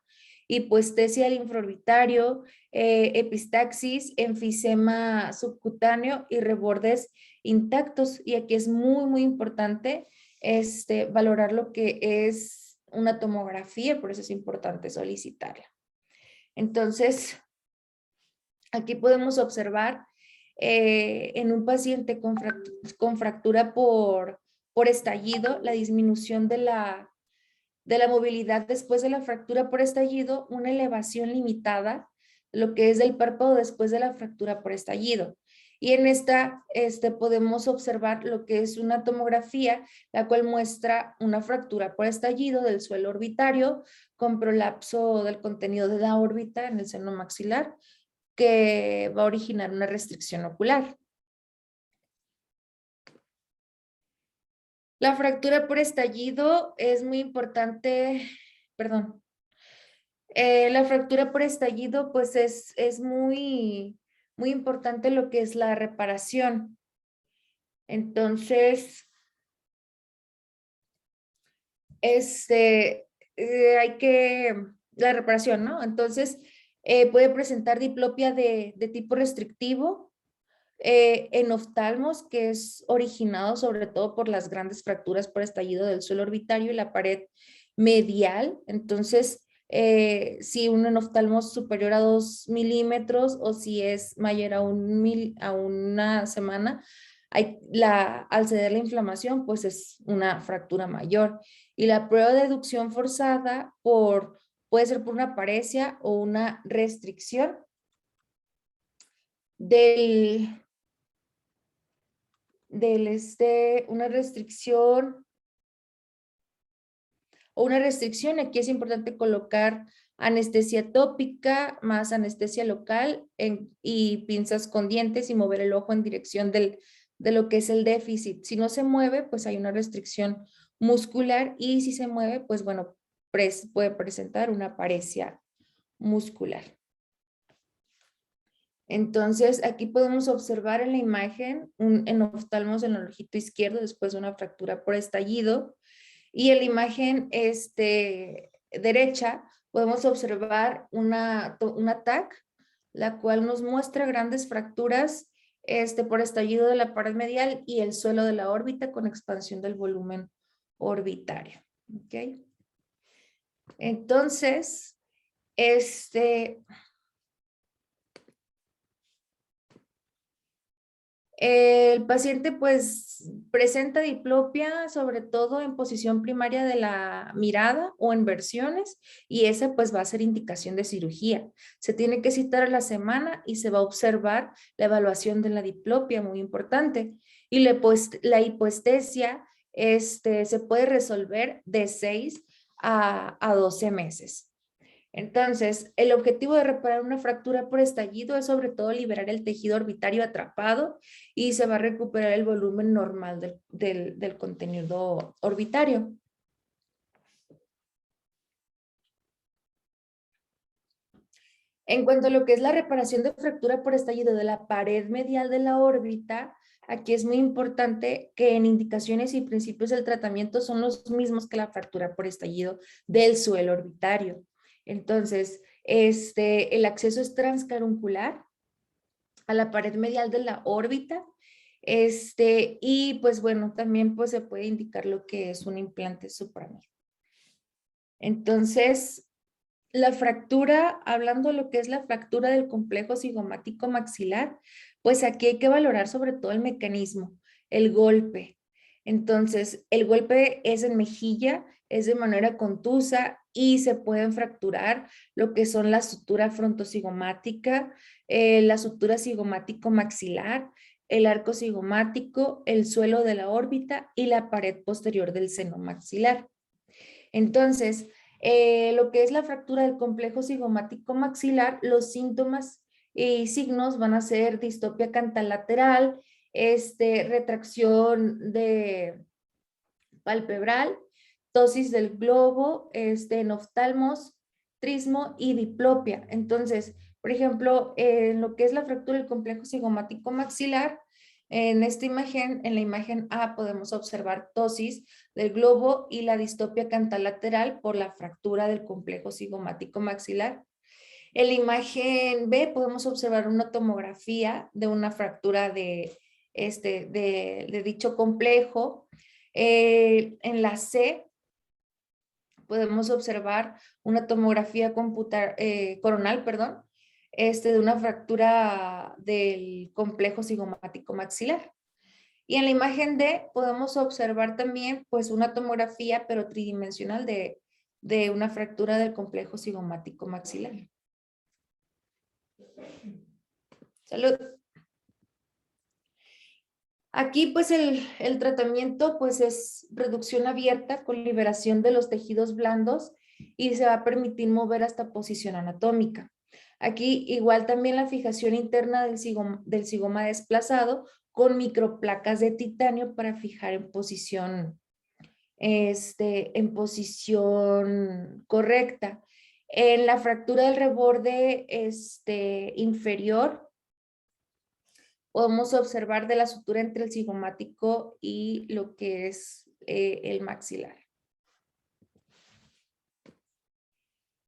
hipoestesia del infraorbitario, epistaxis, enfisema subcutáneo y rebordes intactos. Y aquí es muy, muy importante valorar lo que es una tomografía, por eso es importante solicitarla. Entonces, aquí podemos observar en un paciente con fractura por estallido, la disminución de la movilidad después de la fractura por estallido, una elevación limitada, lo que es del párpado después de la fractura por estallido. Y en esta podemos observar lo que es una tomografía, la cual muestra una fractura por estallido del suelo orbitario con prolapso del contenido de la órbita en el seno maxilar, que va a originar una restricción ocular. La fractura por estallido es muy importante, perdón. La fractura por estallido pues es muy, muy importante lo que es la reparación. Entonces, la reparación, ¿no? Entonces, puede presentar diplopia de tipo restrictivo en oftalmos, que es originado sobre todo por las grandes fracturas por estallido del suelo orbitario y la pared medial. Entonces, si un enoftalmo superior a 2 milímetros o si es mayor a una semana, al ceder la inflamación, pues es una fractura mayor. Y la prueba de educción forzada puede ser por una paresia o una restricción una restricción, aquí es importante colocar anestesia tópica más anestesia local y pinzas con dientes y mover el ojo en dirección de lo que es el déficit. Si no se mueve, pues hay una restricción muscular y si se mueve, pues bueno, puede presentar una paresia muscular. Entonces, aquí podemos observar en la imagen un enoftalmos en el ojito izquierdo después de una fractura por estallido. Y en la imagen derecha podemos observar una TAC, la cual nos muestra grandes fracturas por estallido de la pared medial y el suelo de la órbita con expansión del volumen orbitario. ¿Ok? Entonces, El paciente pues presenta diplopia sobre todo en posición primaria de la mirada o en versiones y esa pues va a ser indicación de cirugía. Se tiene que citar a la semana y se va a observar la evaluación de la diplopia, muy importante. Y la hipoestesia se puede resolver de 6 a 12 meses. Entonces, el objetivo de reparar una fractura por estallido es sobre todo liberar el tejido orbitario atrapado y se va a recuperar el volumen normal del contenido orbitario. En cuanto a lo que es la reparación de fractura por estallido de la pared medial de la órbita, aquí es muy importante que en indicaciones y principios del tratamiento son los mismos que la fractura por estallido del suelo orbitario. Entonces, el acceso es transcaruncular a la pared medial de la órbita, y pues bueno, también pues se puede indicar lo que es un implante supramedio. Entonces, la fractura, hablando de lo que es la fractura del complejo cigomático maxilar, pues aquí hay que valorar sobre todo el mecanismo, el golpe. Entonces, el golpe es en mejilla, es de manera contusa y se pueden fracturar lo que son la sutura frontocigomática, la sutura cigomático maxilar, el arco cigomático, el suelo de la órbita y la pared posterior del seno maxilar. Entonces, lo que es la fractura del complejo cigomático maxilar, los síntomas y signos van a ser distopia cantalateral, retracción de palpebral, tosis del globo, en oftalmos, trismo y diplopia. Entonces, por ejemplo, en lo que es la fractura del complejo cigomático maxilar, en esta imagen, en la imagen A, podemos observar tosis del globo y la distopia cantalateral por la fractura del complejo cigomático maxilar. En la imagen B podemos observar una tomografía de una fractura de dicho complejo. En la C podemos observar una tomografía coronal, perdón, de una fractura del complejo cigomático maxilar. Y en la imagen D podemos observar también pues una tomografía pero tridimensional de una fractura del complejo cigomático maxilar. Salud. Aquí pues el tratamiento pues es reducción abierta con liberación de los tejidos blandos y se va a permitir mover hasta posición anatómica. Aquí igual también la fijación interna del zigoma desplazado con microplacas de titanio para fijar en posición correcta. En la fractura del reborde inferior podemos observar de la sutura entre el cigomático y lo que es el maxilar.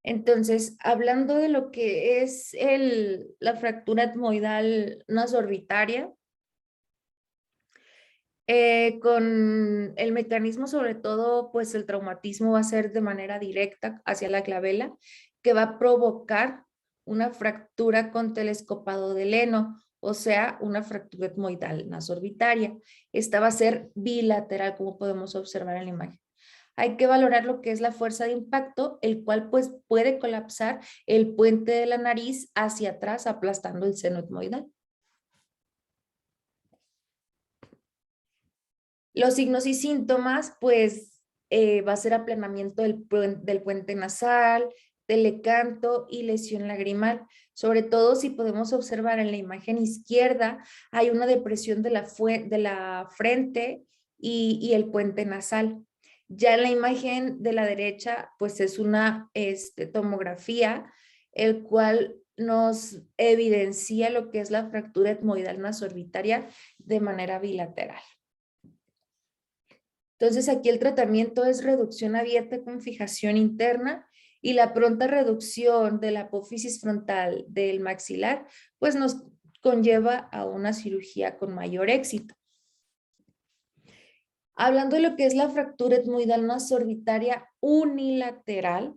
Entonces, hablando de lo que es la fractura etmoidal nasoorbitaria, con el mecanismo sobre todo, pues el traumatismo va a ser de manera directa hacia la glabela, que va a provocar una fractura con telescopado del heno, o sea, una fractura etmoidal nasoorbitaria. Esta va a ser bilateral, como podemos observar en la imagen. Hay que valorar lo que es la fuerza de impacto, el cual pues puede colapsar el puente de la nariz hacia atrás, aplastando el seno etmoidal. Los signos y síntomas, pues va a ser aplanamiento del puente nasal, telecanto y lesión lagrimal. Sobre todo si podemos observar en la imagen izquierda, hay una depresión de la frente y el puente nasal. Ya en la imagen de la derecha, pues es una tomografía, el cual nos evidencia lo que es la fractura etmoidal nasoorbitaria de manera bilateral. Entonces aquí el tratamiento es reducción abierta con fijación interna y la pronta reducción de la apófisis frontal del maxilar pues nos conlleva a una cirugía con mayor éxito. Hablando de lo que es la fractura etmoidal nasoorbitaria unilateral,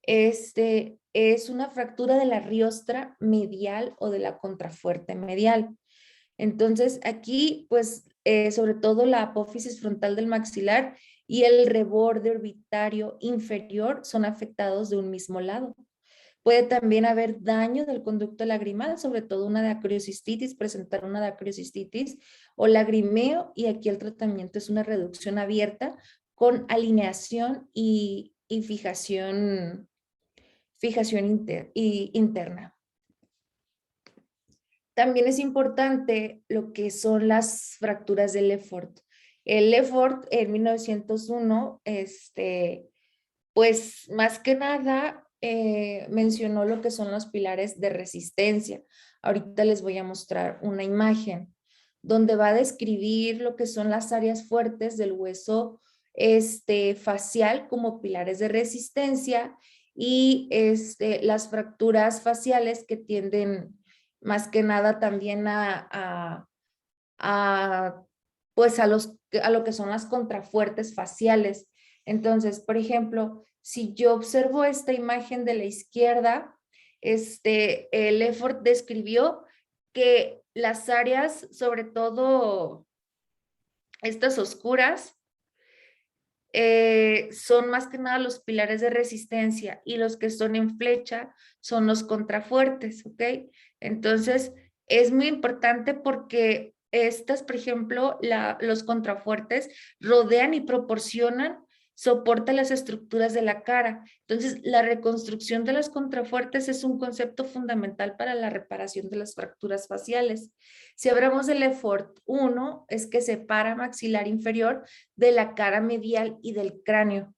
es una fractura de la riostra medial o de la contrafuerte medial. Entonces, aquí, pues, sobre todo la apófisis frontal del maxilar y el reborde orbitario inferior son afectados de un mismo lado. Puede también haber daño del conducto lagrimal, sobre todo una dacrocistitis, presentar una dacrocistitis o lagrimeo, y aquí el tratamiento es una reducción abierta con alineación y fijación interna. También es importante lo que son las fracturas de Lefort. El Lefort en 1901, pues más que nada mencionó lo que son los pilares de resistencia. Ahorita les voy a mostrar una imagen donde va a describir lo que son las áreas fuertes del hueso facial como pilares de resistencia y las fracturas faciales que tienden más que nada también pues a lo que son las contrafuertes faciales. Entonces, por ejemplo, si yo observo esta imagen de la izquierda, Lefort describió que las áreas, sobre todo estas oscuras, son más que nada los pilares de resistencia, y los que son en flecha son los contrafuertes, ¿ok? Entonces, es muy importante porque estas, por ejemplo, los contrafuertes rodean y proporcionan soporte a las estructuras de la cara. Entonces, la reconstrucción de los contrafuertes es un concepto fundamental para la reparación de las fracturas faciales. Si hablamos del Lefort 1, es que separa maxilar inferior de la cara medial y del cráneo.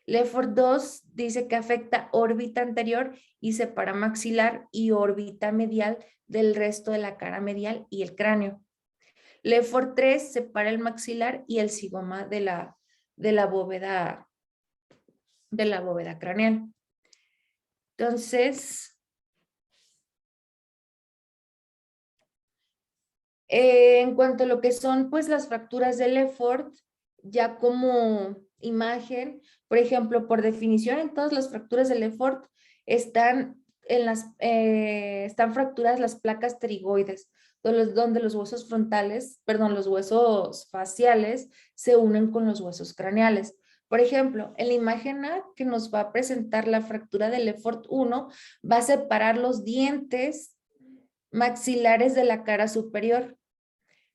Lefort 2 dice que afecta órbita anterior y separa maxilar y órbita medial del resto de la cara medial y el cráneo. Lefort 3 separa el maxilar y el zigoma de la bóveda craneal. Entonces, en cuanto a lo que son pues las fracturas de Lefort, ya como imagen, por ejemplo, por definición, en todas las fracturas de Lefort están fracturadas las placas pterigoides, donde los huesos frontales, perdón, los huesos faciales se unen con los huesos craneales. Por ejemplo, en la imagen A que nos va a presentar la fractura de Lefort 1, va a separar los dientes maxilares de la cara superior.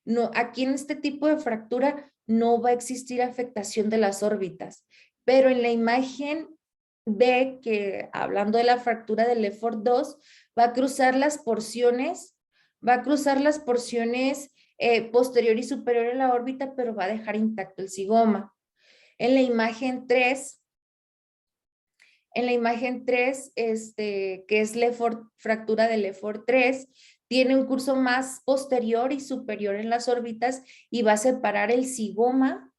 No, aquí en este tipo de fractura no va a existir afectación de las órbitas, pero en la imagen B, que hablando de la fractura del Lefort 2, va a cruzar las porciones posterior y superior en la órbita, pero va a dejar intacto el zigoma. En la imagen 3, que es fractura de Lefort 3, tiene un curso más posterior y superior en las órbitas y va a separar el zigoma,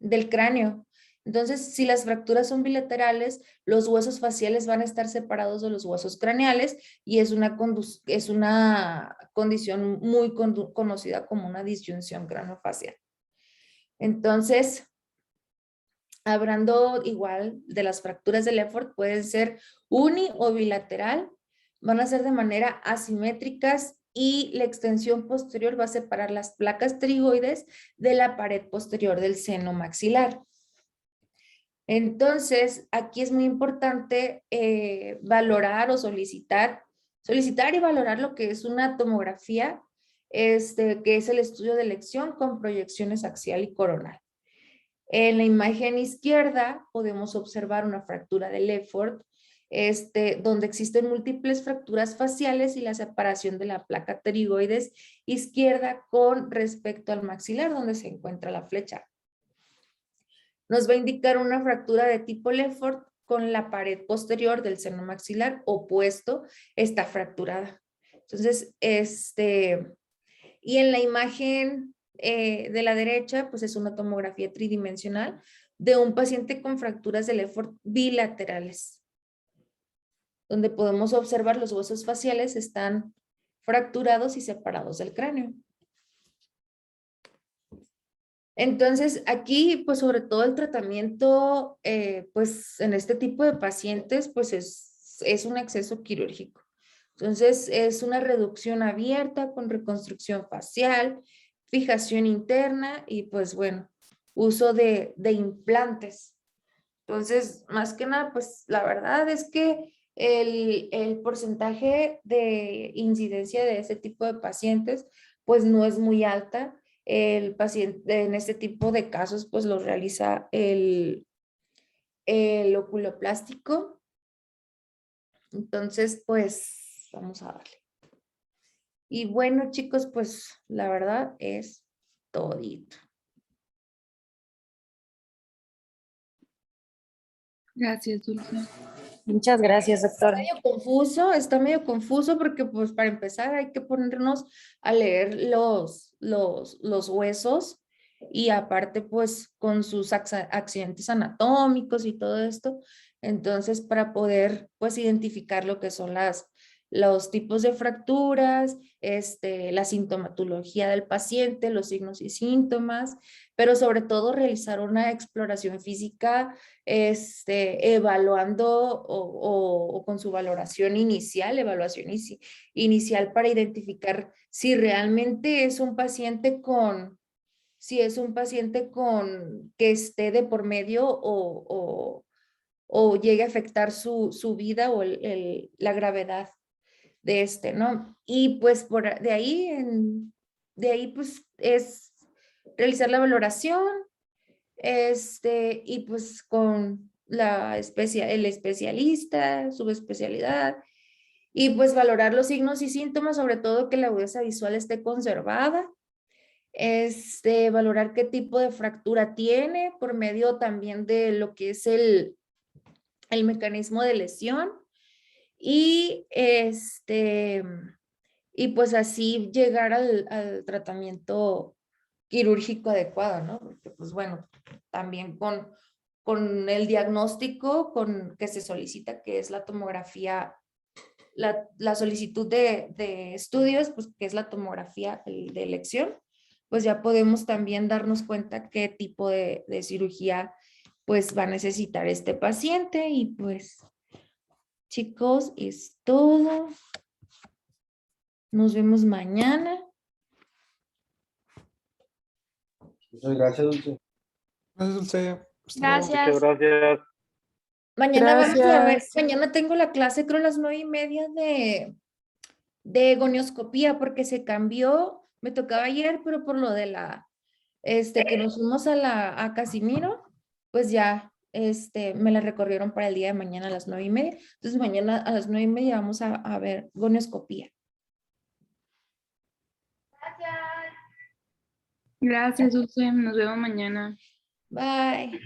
del cráneo. Entonces, si las fracturas son bilaterales, los huesos faciales van a estar separados de los huesos craneales y es una condición muy conocida como una disyunción craneofacial. Entonces, hablando igual de las fracturas de Lefort, pueden ser uni o bilateral, van a ser de manera asimétricas y la extensión posterior va a separar las placas pterigoides de la pared posterior del seno maxilar. Entonces, aquí es muy importante valorar o solicitar y valorar lo que es una tomografía, que es el estudio de elección con proyecciones axial y coronal. En la imagen izquierda podemos observar una fractura de Lefort, donde existen múltiples fracturas faciales y la separación de la placa pterigoides izquierda con respecto al maxilar, donde se encuentra la flecha. Nos va a indicar una fractura de tipo Lefort con la pared posterior del seno maxilar opuesto, está fracturada. Entonces, y en la imagen de la derecha, pues es una tomografía tridimensional de un paciente con fracturas de Lefort bilaterales, donde podemos observar los huesos faciales están fracturados y separados del cráneo. Entonces, aquí, pues sobre todo el tratamiento, pues en este tipo de pacientes, pues es un acceso quirúrgico. Entonces, es una reducción abierta con reconstrucción facial, fijación interna y pues bueno, uso de implantes. Entonces, más que nada, pues la verdad es que el porcentaje de incidencia de ese tipo de pacientes, pues no es muy alta. El paciente en este tipo de casos, pues lo realiza el oculoplástico. Entonces, pues vamos a darle. Y bueno, chicos, pues la verdad es todito. Gracias, Dulce. Muchas gracias, doctora. Está medio confuso porque pues para empezar hay que ponernos a leer los huesos y aparte pues con sus accidentes anatómicos y todo esto. Entonces para poder pues identificar lo que son los tipos de fracturas, la sintomatología del paciente, los signos y síntomas, pero sobre todo realizar una exploración física evaluando o con su valoración inicial, inicial para identificar si realmente es un paciente si es un paciente que esté de por medio o llegue a afectar su vida o la gravedad de ¿no? Y pues de ahí pues es realizar la valoración, y pues con el especialista, subespecialidad, y pues valorar los signos y síntomas, sobre todo que la agudeza visual esté conservada, valorar qué tipo de fractura tiene por medio también de lo que es el mecanismo de lesión, y y pues así llegar al tratamiento quirúrgico adecuado, ¿no? Porque pues bueno, también con el diagnóstico que se solicita, que es la tomografía, la solicitud de estudios, pues que es la tomografía de elección, pues ya podemos también darnos cuenta qué tipo de cirugía pues va a necesitar este paciente. Y pues chicos, es todo. Nos vemos mañana. Muchas gracias, Dulce. Gracias, Dulce. Gracias. Muchas gracias. Mañana vamos a ver, Gracias. mañana tengo la clase, creo a las 9:30 de gonioscopía, porque se cambió, me tocaba ayer, pero por lo de que nos fuimos a Casimiro, pues ya, me la recorrieron para el día de mañana a las 9:30. Entonces mañana a las 9:30 vamos a ver gonioscopía. Gracias, Dulce. Nos vemos mañana. Bye.